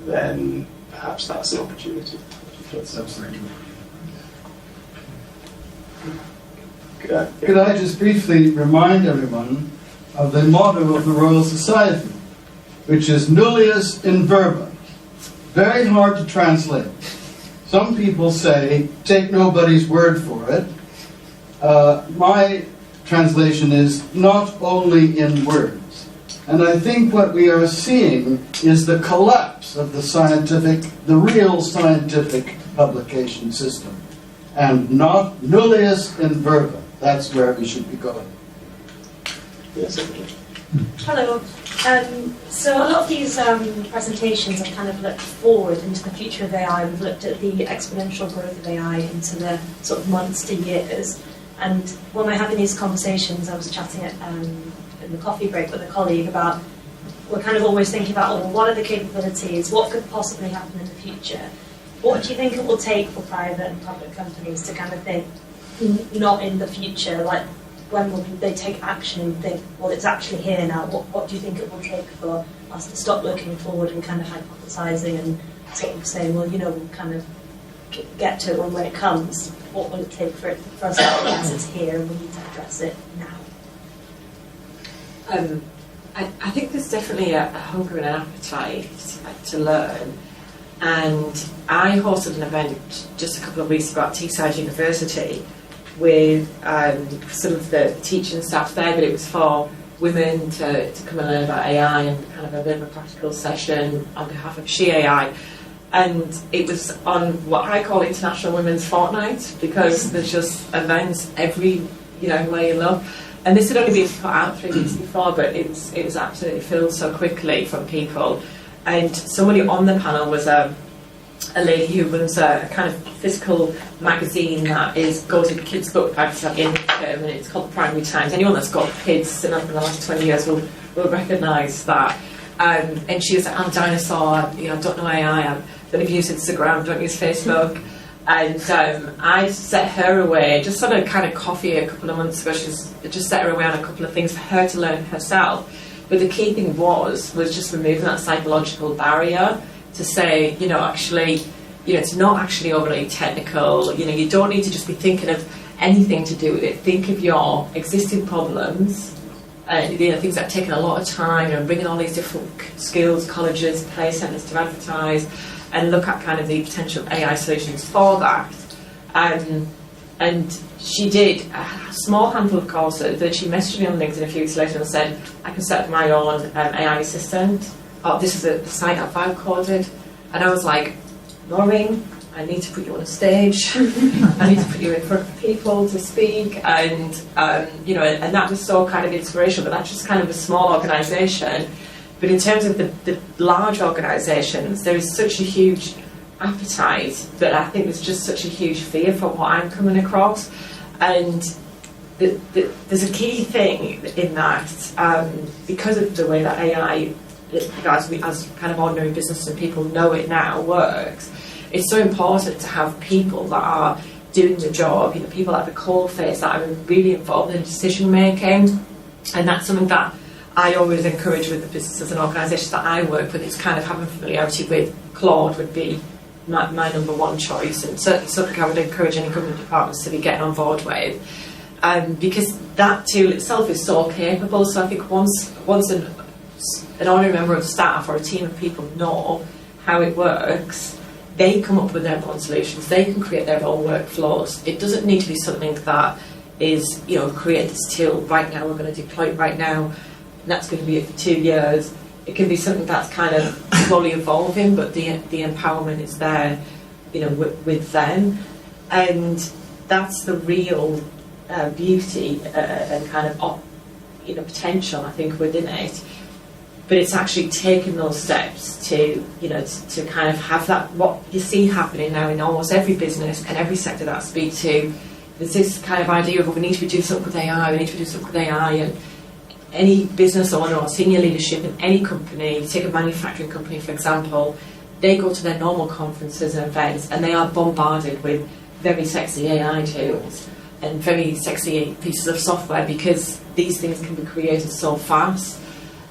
then perhaps that's an opportunity. Could I just briefly remind everyone of the motto of the Royal Society, which is nullius in verba. Very hard to translate. Some people say, take nobody's word for it. My translation is not only in words. And I think what we are seeing is the collapse of the real scientific publication system. And not nullius in verba. That's where we should be going. Yes, Hello. So a lot of these presentations have kind of looked forward into the future of AI. We've looked at the exponential growth of AI into the sort of months to years. And when we're having these conversations, I was chatting in the coffee break with a colleague about, we're kind of always thinking about, well, what are the capabilities? What could possibly happen in the future? What do you think it will take for private and public companies to kind of think, not in the future, like when will they take action and think, well, it's actually here now. What do you think it will take for us to stop looking forward and kind of hypothesizing and sort of saying, well, we'll kind of get to it when it comes. What will it take for us to realize it's here and we need to address it now? I think there's definitely a hunger and an appetite to learn. And I hosted an event just a couple of weeks ago at Teesside University with some of the teaching staff there, but it was for women to come and learn about AI and kind of a bit of a practical session on behalf of JAIR. And it was on what I call International Women's Fortnight, because there's just events every way you look. And this had only been put out 3 weeks before, but it was absolutely filled so quickly from people. And somebody on the panel was a lady who runs a kind of physical magazine that goes with kids' book bags at the end of the term, and it's called The Primary Times. Anyone that's got kids in the last 20 years will recognise that. And she was like, I'm a dinosaur, don't know AI, I don't use Instagram, don't use Facebook. And I set her away, just sort of kind of coffee a couple of months ago, just set her away on a couple of things for her to learn herself. But the key thing was just removing that psychological barrier to say, actually, it's not actually overly technical. You don't need to just be thinking of anything to do with it. Think of your existing problems, things that are taking a lot of time, bringing all these different skills, colleges, play centres to advertise, and look at kind of the potential AI solutions for that. And she did a small handful of courses. Then she messaged me on LinkedIn a few weeks later and said, I can set up my own AI assistant. Oh, this is a site I've coded. And I was like, Maureen, I need to put you on a stage. I need to put you in front of people to speak, and and that was so kind of inspirational. But that's just kind of a small organisation. But in terms of the large organisations, there is such a huge appetite, but I think there's just such a huge fear from what I'm coming across. And there's a key thing in that, because of the way that AI, as kind of ordinary business and people know it now, works. It's so important to have people that are doing the job, people at the coalface that are really involved in decision making, and that's something that I always encourage with the businesses and organisations that I work with. It's kind of having familiarity with Claude would be my number one choice, and certainly something I would encourage any government departments to be getting on board with, because that tool itself is so capable. So I think once an ordinary member of staff or a team of people know how it works, they come up with their own solutions. They can create their own workflows. It doesn't need to be something that is, create this tool right now, we're going to deploy it right now, and that's going to be it for 2 years. It can be something that's kind of slowly evolving, but the empowerment is there, with them. And that's the real beauty and kind of, potential, I think, within it. But it's actually taking those steps to kind of have that, what you see happening now in almost every business and every sector that I speak to. There's this kind of idea of, we need to be doing something with AI, and any business owner or senior leadership in any company, take a manufacturing company for example, they go to their normal conferences and events and they are bombarded with very sexy AI tools and very sexy pieces of software, because these things can be created so fast.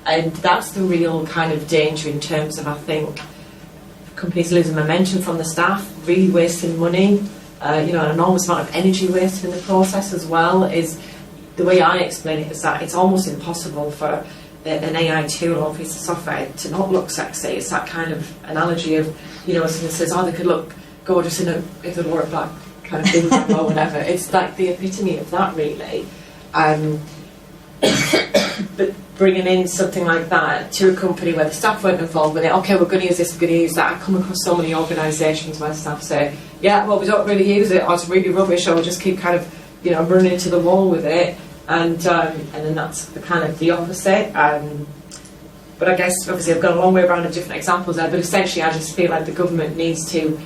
And that's the real kind of danger in terms of, I think, companies losing momentum from the staff, really wasting money, an enormous amount of energy wasted in the process as well. Is the way I explain it is that it's almost impossible for an AI tool or piece of software to not look sexy. It's that kind of analogy of, someone says, they could look gorgeous if they wore a black kind of thing or whatever. It's like the epitome of that, really. But bringing in something like that to a company where the staff weren't involved with it, okay, we're going to use this, we're going to use that. I come across so many organisations where staff say, yeah, well, we don't really use it, or it's really rubbish, or we'll just keep kind of, running into the wall with it, and then that's the kind of the opposite. But I guess, obviously, I've gone a long way around of different examples there, but essentially I just feel like the government needs to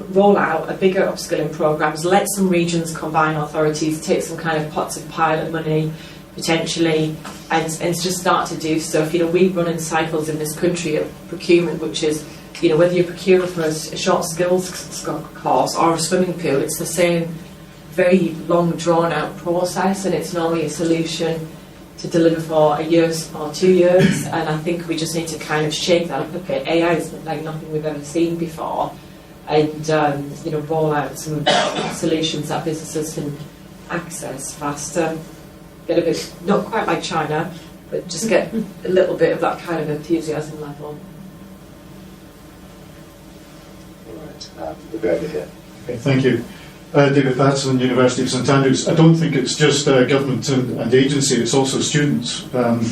roll out a bigger upskilling programs, let some regions combine authorities, take some kind of pots of pilot money, potentially, and just start to do stuff. We run in cycles in this country of procurement, which is, whether you're procuring for a short skills course or a swimming pool, it's the same very long drawn out process, and it's normally a solution to deliver for a year or 2 years. And I think we just need to kind of shake that up a bit. AI is like nothing we've ever seen before, and roll out some of the solutions that businesses can access faster. Get a bit, not quite like China, but just get a little bit of that kind of enthusiasm level. All right, we'll go over here. Okay, thank you. David Batson, University of St Andrews. I don't think it's just government and agency, it's also students.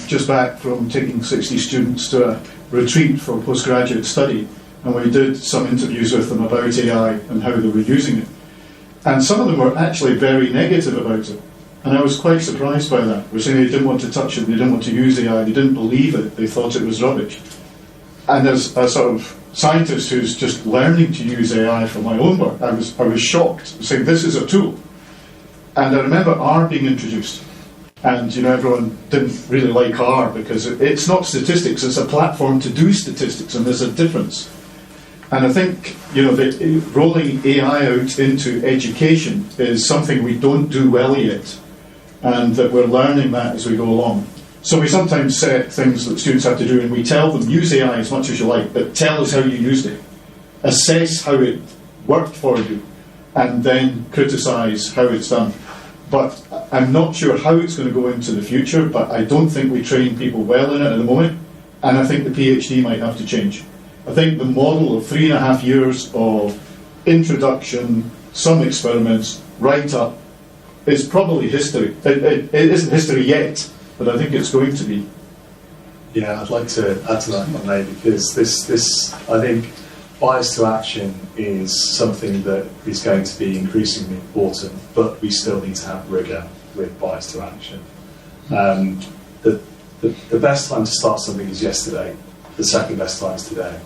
Just back from taking 60 students to a retreat for postgraduate study, and we did some interviews with them about AI and how they were using it. And some of them were actually very negative about it. And I was quite surprised by that. They were saying they didn't want to touch it, they didn't want to use AI, they didn't believe it, they thought it was rubbish. And as a sort of scientist who's just learning to use AI for my own work, I was shocked, saying this is a tool. And I remember R being introduced. And everyone didn't really like R because it's not statistics, it's a platform to do statistics, and there's a difference. And I think, rolling AI out into education is something we don't do well yet, and that we're learning that as we go along. So we sometimes set things that students have to do, and we tell them, use AI as much as you like, but tell us how you used it. Assess how it worked for you, and then criticise how it's done. But I'm not sure how it's going to go into the future, but I don't think we train people well in it at the moment, and I think the PhD might have to change. I think the model of 3.5 years of introduction, some experiments, right up, is probably history. It isn't history yet, but I think it's going to be. Yeah, I'd like to add to that, if I may, because this I think bias to action is something that is going to be increasingly important, but we still need to have rigour with bias to action. The best time to start something is yesterday. The second best time is today.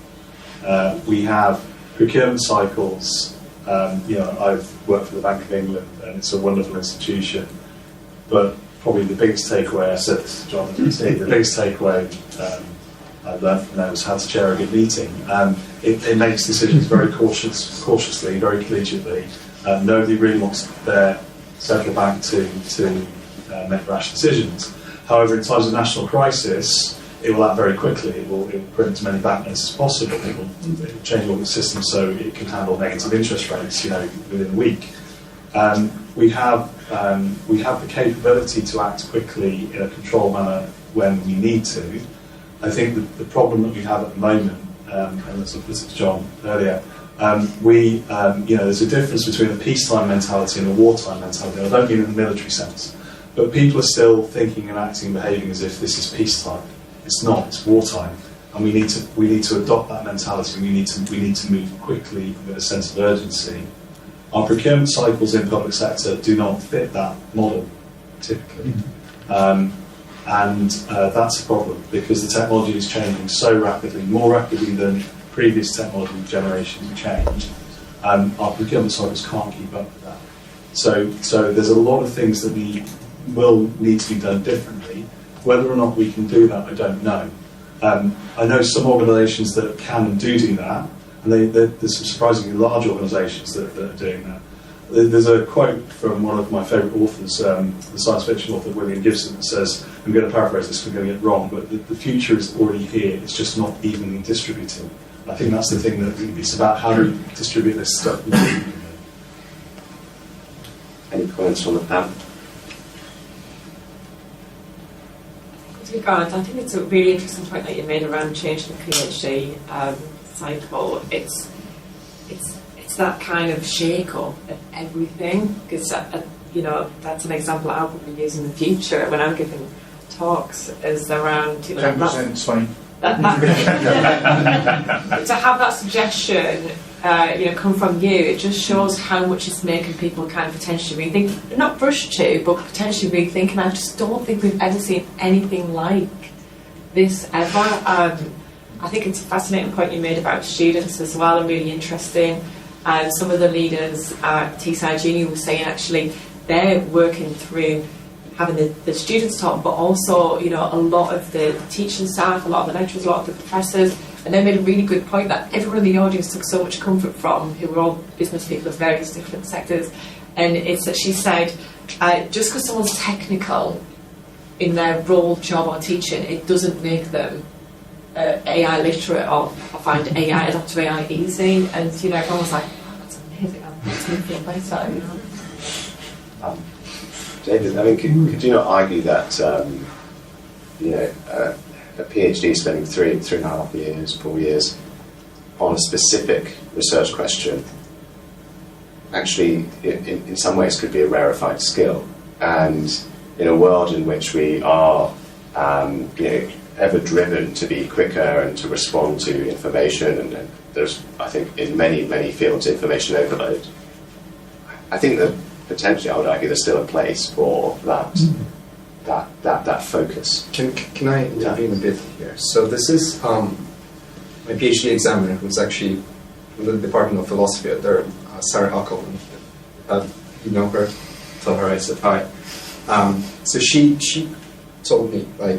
We have procurement cycles. I've worked for the Bank of England, and it's a wonderful institution. But probably the biggest takeaway, I said this to John, the biggest takeaway I learned from there was how to chair a good meeting. It makes decisions very cautiously, very collegiately. Nobody really wants their central bank to make rash decisions. However, in times of national crisis, it will act very quickly. It will print as many banknotes as possible. It will change all the systems so it can handle negative interest rates, within a week. We have the capability to act quickly in a controlled manner when we need to. I think the problem that we have at the moment, and as I put it to John earlier, there's a difference between a peacetime mentality and a wartime mentality. I don't mean in the military sense, but people are still thinking and acting and behaving as if this is peacetime. It's not. It's wartime, and we need to adopt that mentality. We need to move quickly with a sense of urgency. Our procurement cycles in public sector do not fit that model typically. And that's a problem because the technology is changing so rapidly, more rapidly than previous technology generations have changed. Our procurement cycles can't keep up with that. So there's a lot of things that will need to be done differently. Whether or not we can do that, I don't know. I know some organisations that can and do that, and there's some surprisingly large organisations that are doing that. There's a quote from one of my favourite authors, the science fiction author William Gibson, that says, I'm going to paraphrase this, I'm going to get it wrong, but the future is already here, it's just not evenly distributed. I think that's the thing that it's about how do we distribute this stuff. Any comments from the panel? With regard, I think it's a really interesting point that you made around changing the PhD cycle. It's that kind of shake-up of everything, because that's an example I'll probably use in the future when I'm giving talks, is around 10% is fine. To have that suggestion come from you, it just shows how much it's making people kind of potentially rethink, not rush to, but potentially rethink. And I just don't think we've ever seen anything like this ever. I think it's a fascinating point you made about students as well, and really interesting. Some of the leaders at TSI Junior were saying actually they're working through having the students talk, but also a lot of the teaching staff, a lot of the lecturers, a lot of the professors, and they made a really good point that everyone in the audience took so much comfort from, who were all business people of various different sectors. And it's that she said, just because someone's technical in their role, job or teaching, it doesn't make them AI literate or find AI, adaptive AI easy. And everyone was like, oh, that's amazing, that's me feel better, David, I mean, could you not argue that a PhD spending 3.5 years, 4 years on a specific research question actually, in some ways, could be a rarefied skill, and in a world in which we are, ever driven to be quicker and to respond to information, and there's, I think, in many fields, information overload. I think that potentially, I would argue, there's still a place for that focus. Can I intervene a bit here? So this is my PhD examiner, who's actually from the Department of Philosophy at DIRDI, Sarah Huckle. You know her? Tell her I said hi. So she told me, I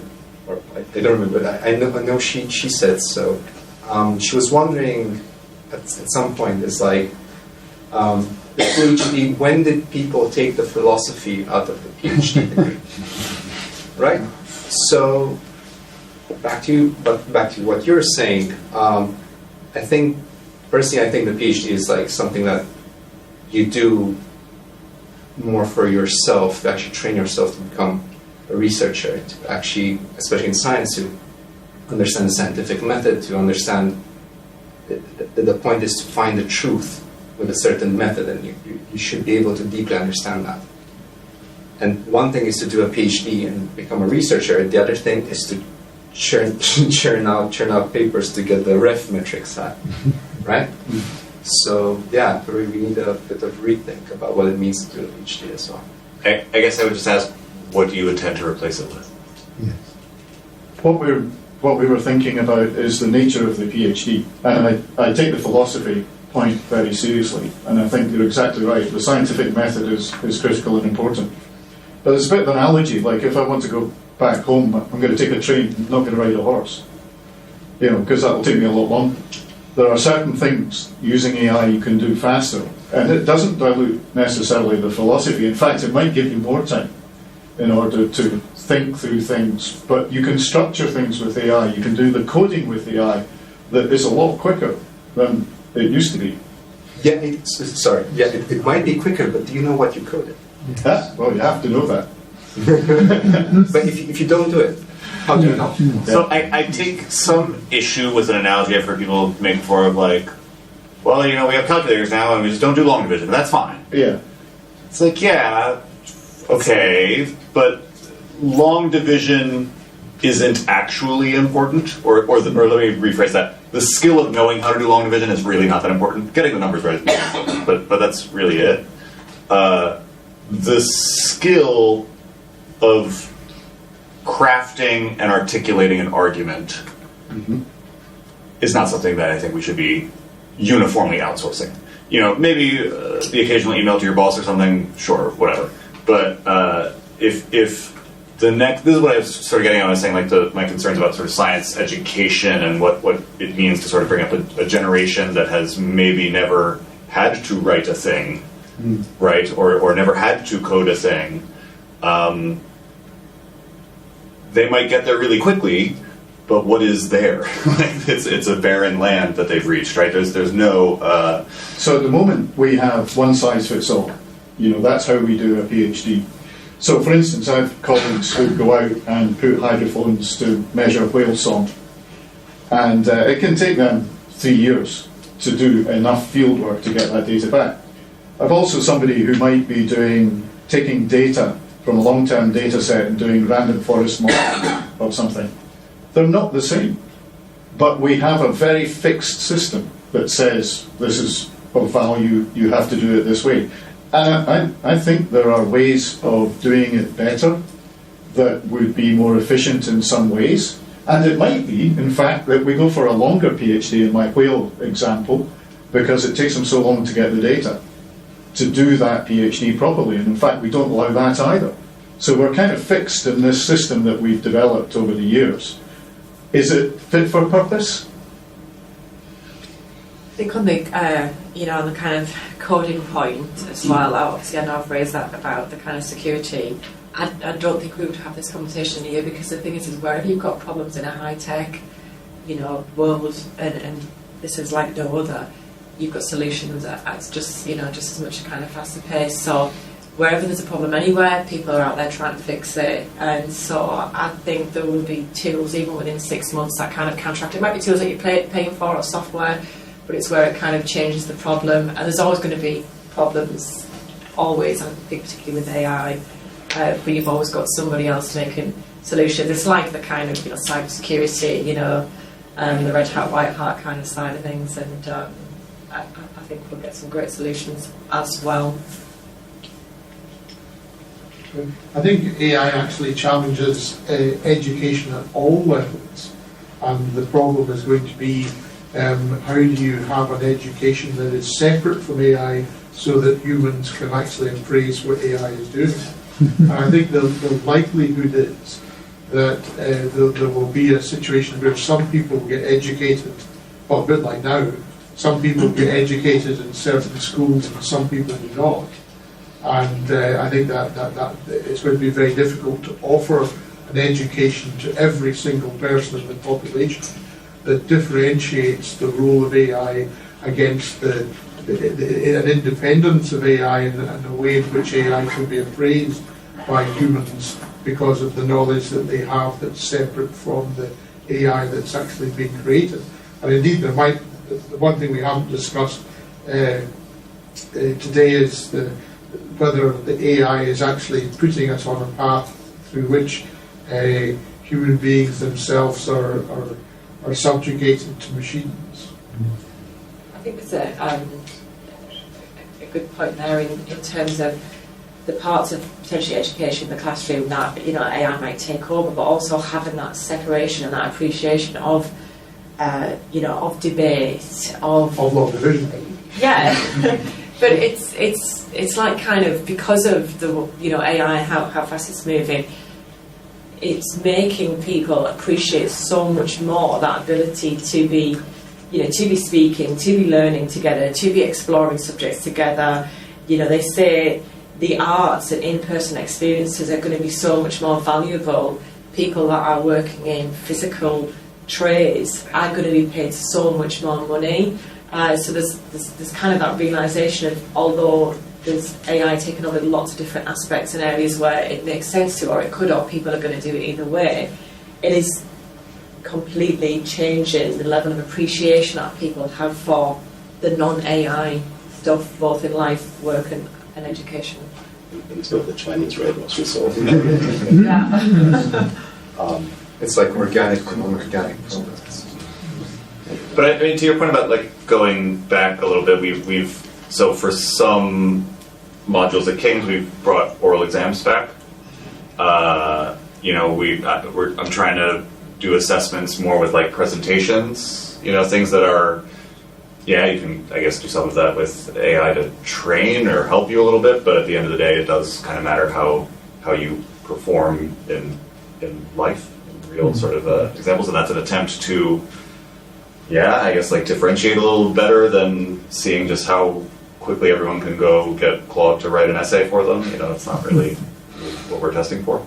don't remember that. I know she said so. She was wondering at some point, it's like, the PhD, when did people take the philosophy out of the PhD degree? Right? So, back to what you're saying, personally I think the PhD is like something that you do more for yourself, to actually train yourself to become a researcher, to actually, especially in science, to understand the scientific method, to understand, the point is to find the truth with a certain method, and you should be able to deeply understand that. And one thing is to do a PhD and become a researcher, the other thing is to churn out papers to get the ref metrics right? So yeah, we need a bit of rethink about what it means to do a PhD as well. I guess I would just ask, what do you intend to replace it with? What we were thinking about is the nature of the PhD, and I take the philosophy point very seriously, and I think you're exactly right. The scientific method is critical and important. But it's a bit of an analogy, like if I want to go back home, I'm going to take a train, I'm not going to ride a horse, because that will take me a lot longer. There are certain things using AI you can do faster, and it doesn't dilute necessarily the philosophy. In fact, it might give you more time in order to think through things, but you can structure things with AI, you can do the coding with AI that is a lot quicker than it used to be. Yeah, it might be quicker, but do you know what you coded? Yeah, well, you have to know that. But if you don't do it, how do you know? So I take some issue with an analogy I've heard people make before of like, well, we have calculators now and we just don't do long division. That's fine. Yeah. It's like, yeah, okay, but long division isn't actually important, or let me rephrase that. The skill of knowing how to do long division is really not that important. Getting the numbers right is important, but that's really it. The skill of crafting and articulating an argument is not something that I think we should be uniformly outsourcing. Maybe the occasional email to your boss or something, sure, whatever. But if this is what I was sort of getting at. I was saying my concerns about sort of science education and what it means to sort of bring up a generation that has maybe never had to write a thing, right, or never had to code a thing. They might get there really quickly, but what is there? It's a barren land that they've reached, right? There's no. So at the moment we have one size fits all. That's how we do a PhD. So, for instance, I have colleagues who go out and put hydrophones to measure whale song, and it can take them 3 years to do enough field work to get that data back. I've also somebody who might be taking data from a long-term data set and doing random forest modeling of something. They're not the same, but we have a very fixed system that says this is of value, you have to do it this way. I think there are ways of doing it better that would be more efficient in some ways, and it might be, in fact, that we go for a longer PhD in my whale example because it takes them so long to get the data to do that PhD properly, and in fact we don't allow that either. So we're kind of fixed in this system that we've developed over the years. Is it fit for purpose? I think on the kind of coding point as well, obviously I know I've raised that about the kind of security. I don't think we would have this conversation here, because the thing is wherever you've got problems in a high-tech, world, and this is like no other, you've got solutions at just as much kind of faster pace. So wherever there's a problem anywhere, people are out there trying to fix it. And so I think there will be tools, even within 6 months, that kind of counteract. It might be tools that you're paying for or software, but it's where it kind of changes the problem. And there's always going to be problems, always, I think particularly with AI, but you've always got somebody else making solutions. It's like the kind of cybersecurity, the red hat, white hat kind of side of things. And I think we'll get some great solutions as well. I think AI actually challenges education at all levels, and the problem is going to be how do you have an education that is separate from AI so that humans can actually embrace what AI is doing. And I think the likelihood is that there will be a situation where some people get educated, well, a bit like now, some people get educated in certain schools and some people do not. And I think that it's going to be very difficult to offer an education to every single person in the population that differentiates the role of AI against an independence of AI and the way in which AI can be appraised by humans because of the knowledge that they have that's separate from the AI that's actually being created. And indeed, the one thing we haven't discussed today is whether the AI is actually putting us on a path through which human beings themselves are subjugated to machines. think there's a good point there in terms of the parts of potentially education in the classroom that AI might take over, but also having that separation and that appreciation of of debate, of long division. Yeah, but it's like kind of because of the AI how fast it's moving, it's making people appreciate so much more that ability to be speaking, to be learning together, to be exploring subjects together. They say the arts and in-person experiences are going to be so much more valuable. People that are working in physical trades are going to be paid so much more money. So there's kind of that realisation of, although there's AI taking over lots of different aspects and areas where it makes sense to, or it could, or people are going to do it either way, it is completely changing the level of appreciation that people have for the non-AI stuff, both in life, work and education. Until the Chinese robots we saw. Yeah. It's like organic and non-organic products. But I mean, to your point about like going back a little bit, we've so for some modules at King's we've brought oral exams back. I'm trying to do assessments more with like presentations, things that are, you can, I guess, do some of that with AI to train or help you a little bit, but at the end of the day, it does kind of matter how you perform in life, in real sort of examples, and that's an attempt to, I guess, like differentiate a little better than seeing just how quickly everyone can go get Claude to write an essay for them. It's not really what we're testing for.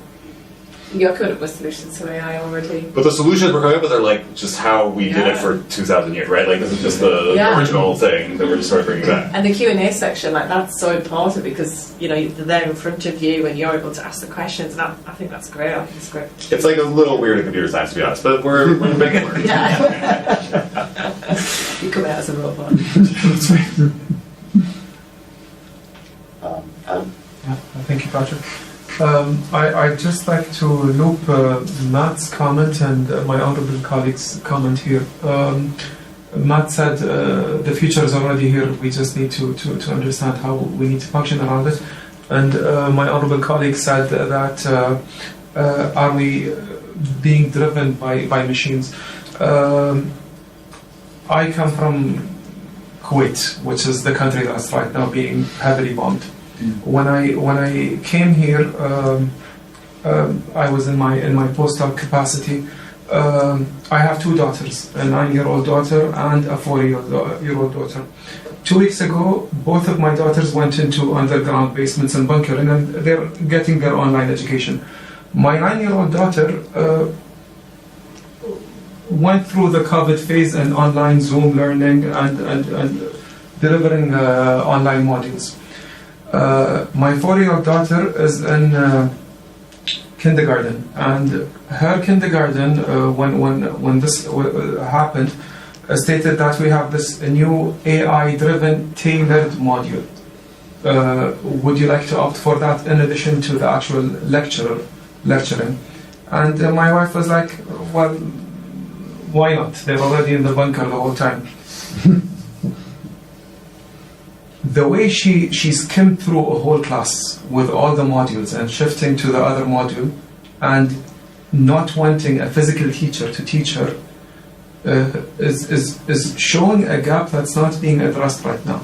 You're good with solutions to AI already. But the solutions we're coming up with are like just how we did it for 2,000 years, right? Like this is just the original thing that we're just sort of bringing back. And the Q&A section, like that's so important because they're there in front of you and you're able to ask the questions. And I think that's great. I think it's great. It's like a little weird in computer science, to be honest, but we're making it work. You come out as a robot. Thank you, Patrick. I'd just like to loop Matt's comment and my honorable colleague's comment here. Matt said the future is already here, we just need to understand how we need to function around it. And my honorable colleague said that are we being driven by machines? I come from Kuwait, which is the country that's right now being heavily bombed. When I came here, I was in my postdoc capacity. I have two daughters, a 9-year-old daughter and a 4-year-old daughter. 2 weeks ago, both of my daughters went into underground basements and bunkering, and they're getting their online education. My 9-year-old daughter went through the COVID phase and online Zoom learning and delivering online modules. My 4-year-old daughter is in kindergarten, and her kindergarten, when this happened, stated that we have this new AI-driven tailored module. Would you like to opt for that in addition to the actual lecturing? And my wife was like, well, why not? They're already in the bunker the whole time. The way she skimmed through a whole class with all the modules and shifting to the other module and not wanting a physical teacher to teach her is showing a gap that's not being addressed right now.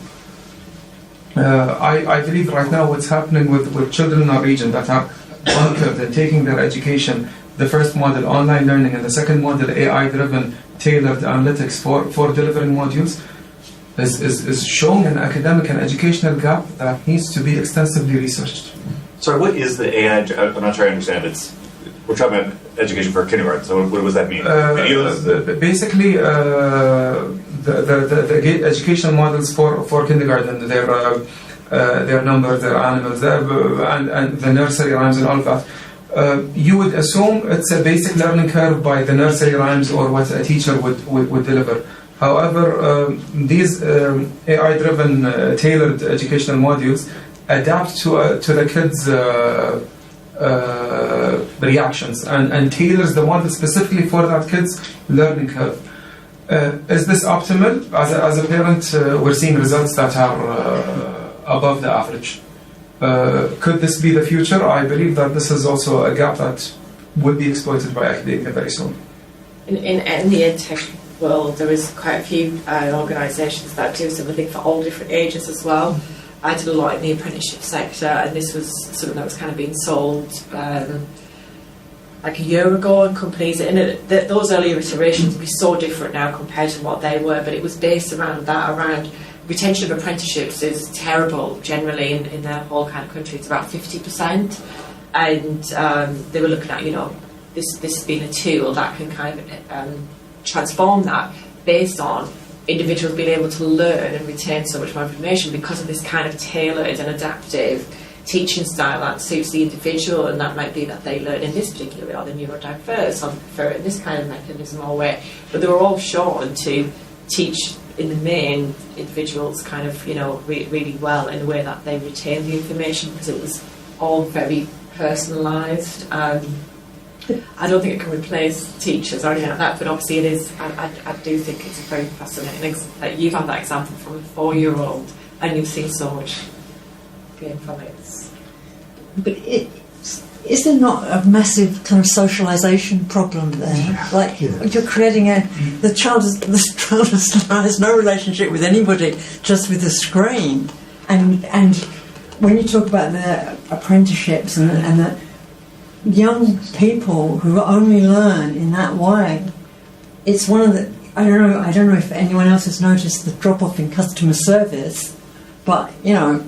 I believe right now what's happening with children in our region that are bunkered and taking their education, the first model online learning and the second model AI-driven tailored analytics for delivering modules, is showing an academic and educational gap that needs to be extensively researched. Sorry, what is the AI? I'm not sure I understand. We're talking about education for kindergarten, so what does that mean? Basically, the educational models for kindergarten, their numbers, their animals, and the nursery rhymes and all of that. You would assume it's a basic learning curve by the nursery rhymes or what a teacher would deliver. However, these AI-driven tailored educational modules adapt to the kids' reactions and tailors the model specifically for that kid's learning curve. Is this optimal? As a parent, we're seeing results that are above the average. Could this be the future? I believe that this is also a gap that will be exploited by academia very soon. In the EdTech world, there is quite a few organisations that do something for all different ages as well. I did a lot in the apprenticeship sector, and this was something that was kind of being sold like a year ago, and companies, and those earlier iterations would be so different now compared to what they were, but it was based around that, around retention of apprenticeships is terrible generally in the whole kind of country. It's about 50%, and they were looking at, you know, this being a tool that can kind of transform that based on individuals being able to learn and retain so much more information because of this kind of tailored and adaptive teaching style that suits the individual, and that might be that they learn in this particular way, or they're neurodiverse, or prefer in this kind of mechanism or way. But they were all shown to teach in the main individuals kind of, you know, really well in a way that they retain the information, because it was all very personalised. I don't think it can replace teachers or anything like that, but obviously it is. I do think it's very fascinating. You've had that example from a 4-year-old, and you've seen so much gain from it. But is there not a massive kind of socialisation problem there? Like you're creating the child has no relationship with anybody, just with the screen. And when you talk about the apprenticeships and the young people who only learn in that way, it's one of the. I don't know if anyone else has noticed the drop off in customer service, but you know,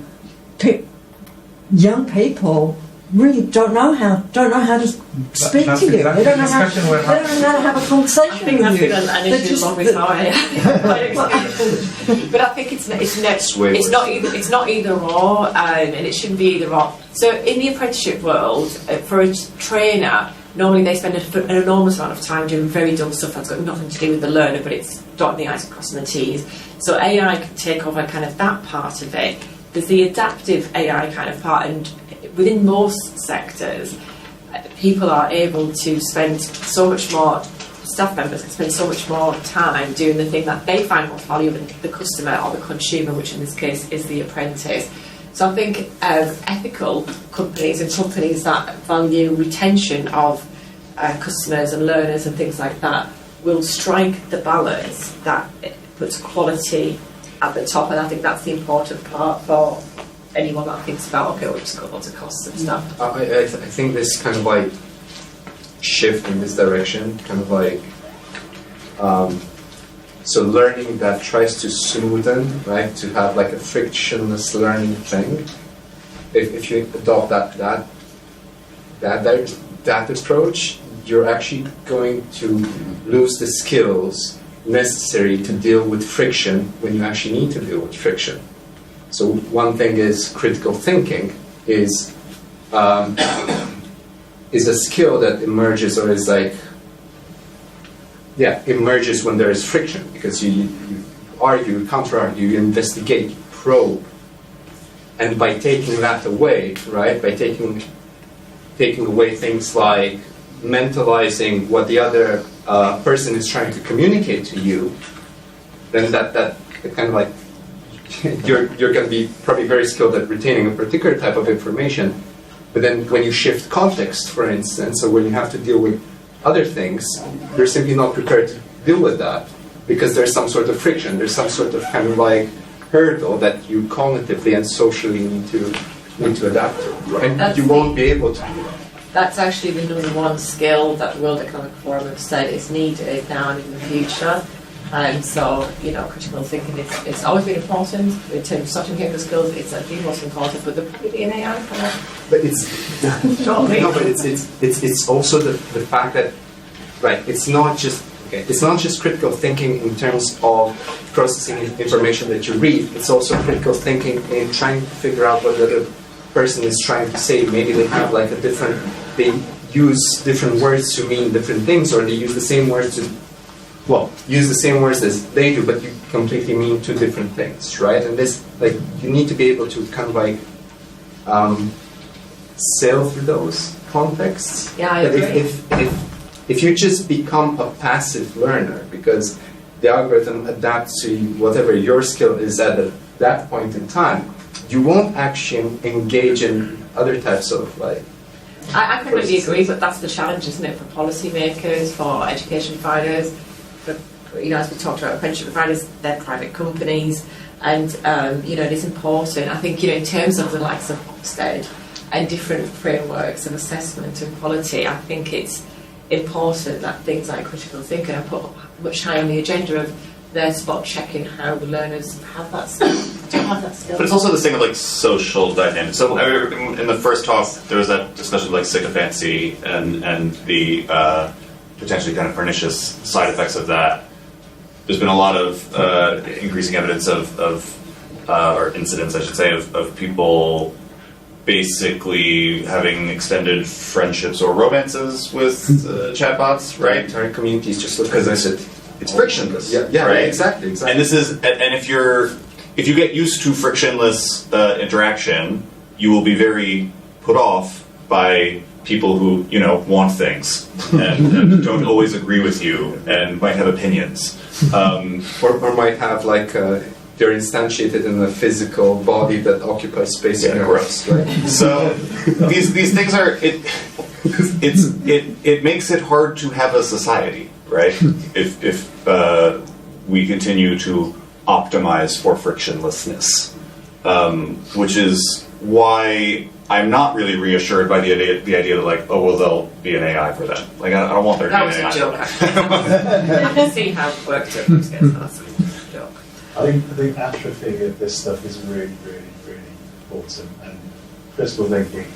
young people really don't know how to speak to you. They don't know how to have a conversation with you. I think that's been an issue long before. But I think it's not either or, and it shouldn't be either or. So in the apprenticeship world, for a trainer, normally they spend an enormous amount of time doing very dull stuff that's got nothing to do with the learner, but it's dotting the I's and crossing the T's. So AI can take over kind of that part of it. There's the adaptive AI kind of part, and within most sectors, people are able to spend so much more, staff members can spend so much more time doing the thing that they find most valuable, the customer or the consumer, which in this case is the apprentice. So I think ethical companies and companies that value retention of customers and learners and things like that will strike the balance that puts quality at the top, and I think that's the important part for anyone that thinks about, okay, we've just got lots of costs and stuff. I think this kind of like shift in this direction, kind of like so learning that tries to smoothen, right, to have like a frictionless learning thing. If you adopt that approach, you're actually going to lose the skills necessary to deal with friction when you actually need to deal with friction. So one thing is critical thinking is a skill that emerges, or is like emerges when there is friction, because you argue, counter-argue, you investigate, probe, and by taking that away, right, by taking away things like mentalizing what the other person is trying to communicate to you, then that kind of like you're going to be probably very skilled at retaining a particular type of information. But then when you shift context, for instance, or when you have to deal with other things, you're simply not prepared to deal with that because there's some sort of friction, there's some sort of kind of like hurdle that you cognitively and socially need to adapt to, and you won't be able to do that. That's actually the number one skill that the World Economic Forum have said is needed now and in the future. So, you know, critical thinking it's always been important in terms of soft and technical skills. It's the most important, but there'll probably be an AI for that. But it's also the fact that, right, it's not just critical thinking in terms of processing information that you read. It's also critical thinking in trying to figure out what the other person is trying to say. Maybe they have like they use different words to mean different things, or they use the same words use the same words as they do, but you completely mean two different things, right? And this, like, you need to be able to kind of like sail through those contexts. Yeah, I agree. If you just become a passive learner, because the algorithm adapts to whatever your skill is at that point in time, you won't actually engage in other types of like. I completely agree, but that's the challenge, isn't it, for policymakers, for education providers, for, as we talked about, apprenticeship providers, they're private companies, and it is important. I think in terms of the likes of Ofsted and different frameworks of assessment and quality, I think it's important that things like critical thinking are put much higher on the agenda of their spot checking how the learners have that skill. But it's also this thing of like social dynamics. So in the first talk, there was that discussion of like sycophancy and the potentially kind of pernicious side effects of that. There's been a lot of increasing evidence or incidents, I should say, of people basically having extended friendships or romances with chatbots, right? Entire communities just look because it's frictionless. Yeah, right? Exactly. And this is, and if you get used to frictionless interaction, you will be very put off by people who want things and don't always agree with you and might have opinions, or might have like. They're instantiated in a physical body that occupies space in your house, right? So these things are it makes it hard to have a society, right? If we continue to optimize for frictionlessness, which is why I'm not really reassured by the idea that like, oh well, there'll be an AI for that. Like I don't want there to be an AI. That was a joke. I can see how it worked. That's a joke. I think atrophying of this stuff is really, really, really important. And critical thinking,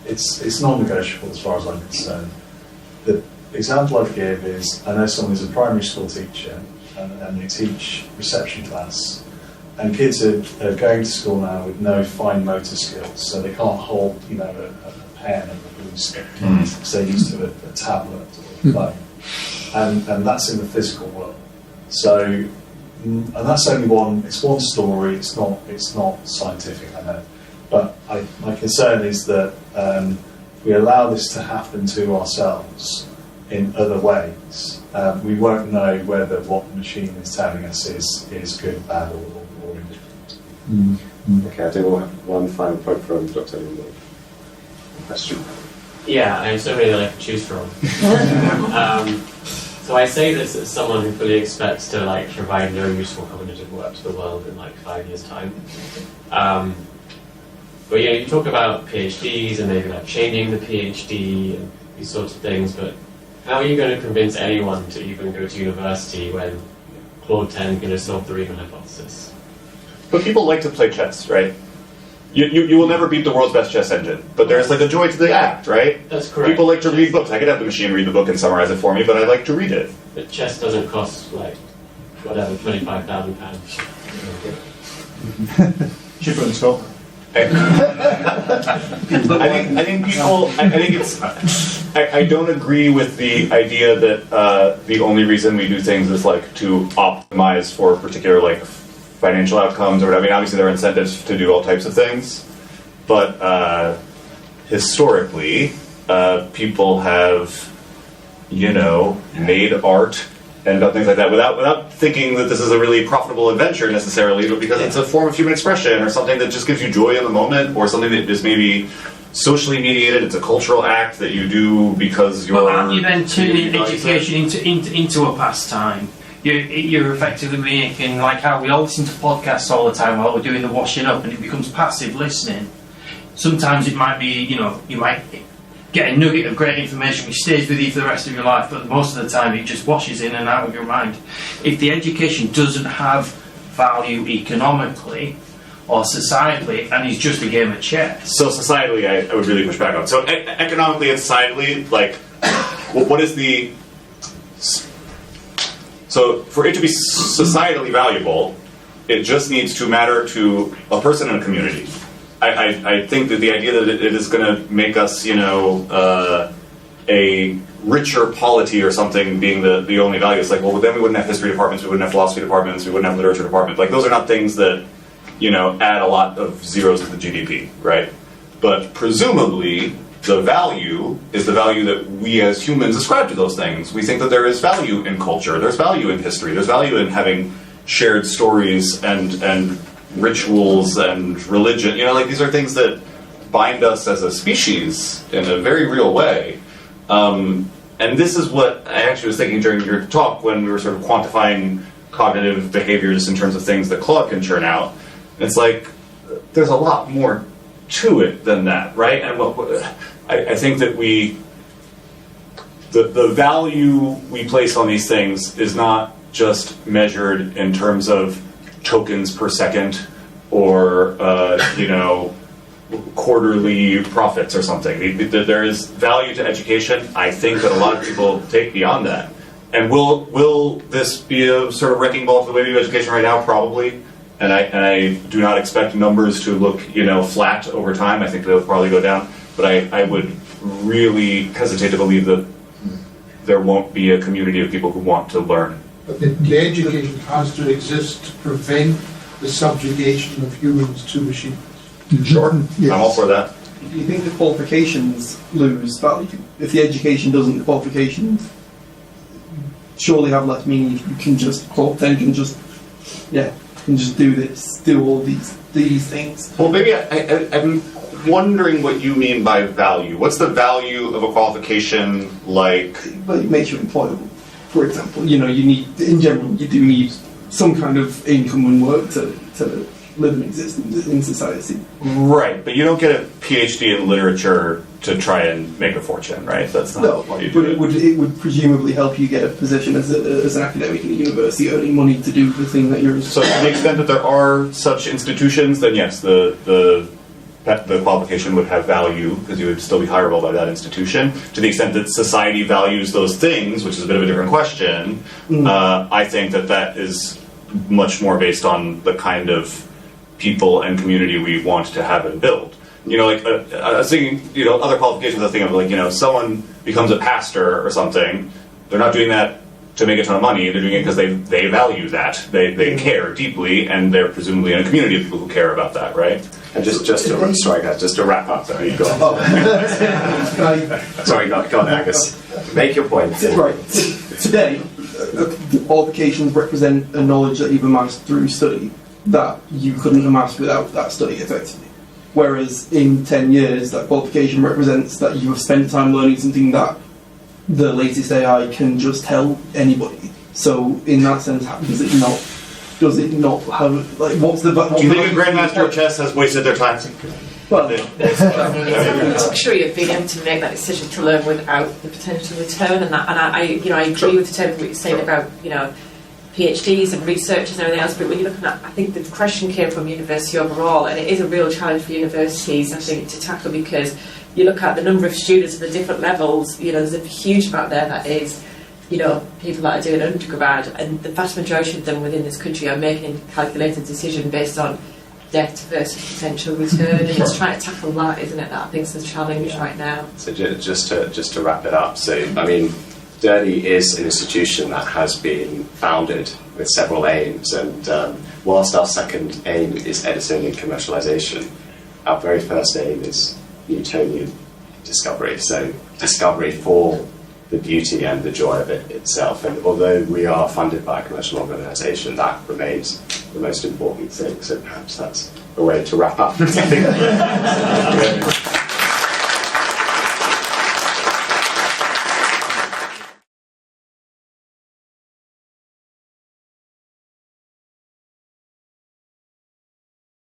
it's non-negotiable as far as I'm concerned. The example I give is, I know someone who's a primary school teacher, and they teach reception class, and kids are going to school now with no fine motor skills, so they can't hold, a pen and a blue stick, because they're used to a tablet or a phone, and that's in the physical world. So. And that's only one story, it's not scientific, I know. But my concern is that we allow this to happen to ourselves in other ways. We won't know whether what the machine is telling us is good, bad, or indifferent. Okay, I think we'll have one final point from Dr. Lindley. Question? Yeah, I have so many that I can choose from. So I say this as someone who fully expects to provide no useful cognitive work to the world in 5 years' time. But you talk about PhDs and maybe changing the PhD and these sorts of things, but how are you going to convince anyone to even go to university when Claude 10 is going to solve the Riemann hypothesis? But people like to play chess, right? You will never beat the world's best chess engine, but there's a joy to the act, right? That's correct. People like to read books. I could have the machine read the book and summarize it for me, but I like to read it. But chess doesn't cost £25,000. Cheaper in Scotland. I don't agree with the idea that the only reason we do things is to optimize for particular financial outcomes or whatever. I mean, obviously there are incentives to do all types of things, but historically, people have, made art and done things like that without thinking that this is a really profitable adventure necessarily, but because it's a form of human expression or something that just gives you joy in the moment, or something that is maybe socially mediated. It's a cultural act that you do because you're. Well, aren't you then turning education into a pastime? You're effectively making how we all listen to podcasts all the time while we're doing the washing up, and it becomes passive listening. Sometimes it might be, you might get a nugget of great information which stays with you for the rest of your life, but most of the time it just washes in and out of your mind. If the education doesn't have value economically or societally and is just a game of chess. So societally, I would really push back on. So economically and societally, what is the... So for it to be societally valuable, it just needs to matter to a person in a community. I think that the idea that it is going to make us, a richer polity or something being the only value, it's well, then we wouldn't have history departments, we wouldn't have philosophy departments, we wouldn't have literature departments. Those are not things that, add a lot of zeros to the GDP, right? But presumably, the value is the value that we as humans ascribe to those things. We think that there is value in culture, there's value in history, there's value in having shared stories and rituals and religion. You know, like these are things that bind us as a species in a very real way. And this is what I actually was thinking during your talk when we were sort of quantifying cognitive behaviors in terms of things that Claude can churn out. It's like, there's a lot more to it than that, right? And I think that the value we place on these things is not just measured in terms of tokens per second or, quarterly profits or something. There is value to education. I think that a lot of people take beyond that. And will this be a sort of wrecking ball to the way we do education right now? Probably. And I do not expect numbers to look, flat over time. I think they'll probably go down. But I would really hesitate to believe that there won't be a community of people who want to learn. But the education has to exist to prevent the subjugation of humans to machines. Sure, Yes. I'm all for that. Do you think the qualifications lose value? If the education doesn't, the qualifications surely have less meaning if you can just, Claude 10 can just do this, do all these things. Well, maybe I'm wondering what you mean by value. What's the value of a qualification like? But it makes you employable. For example, you need, in general, you do need some kind of income and work to live and exist in society. Right, but you don't get a PhD in literature to try and make a fortune, right? That's not why you do it. But it would presumably help you get a position as an academic in a university, earning money to do the thing that you're. So, to the extent that there are such institutions, then yes, the qualification would have value because you would still be hireable by that institution. To the extent that society values those things, which is a bit of a different question, I think that is much more based on the kind of people and community we want to have and build. I was thinking, other qualifications I was thinking of, someone becomes a pastor or something, they're not doing that to make a ton of money, they're doing it because they value that. They care deeply, and they're presumably in a community of people who care about that, right? And just to wrap up, though, you've got. Sorry, go on, Angus. Make your point. Right. Today, the qualifications represent a knowledge that you've amassed through study that you couldn't amass without that study, effectively. Whereas in 10 years, that qualification represents that you have spent time learning something that the latest AI can just tell anybody. So, in that sense, does it not have, what's the... Do you think a Grandmaster of Chess has wasted their time? Well, it's luxury of being able to make that decision to learn without the potential return, and I agree with the term what you're saying about PhDs and researchers and everything else. But when you're looking at, I think the question came from university overall, and it is a real challenge for universities, I think, to tackle, because you look at the number of students at the different levels. There's a huge amount there that is, people that are doing undergrad, and the vast majority of them within this country are making a calculated decision based on debt versus potential return, and it's trying to tackle that, isn't it? That I think is the challenge right now. So just to wrap it up, DIRDI is an institution that has been founded with several aims, and whilst our second aim is editing and commercialization, our very first aim is Newtonian discovery. So discovery for the beauty and the joy of it itself. And although we are funded by a commercial organisation, that remains the most important thing. So perhaps that's a way to wrap up.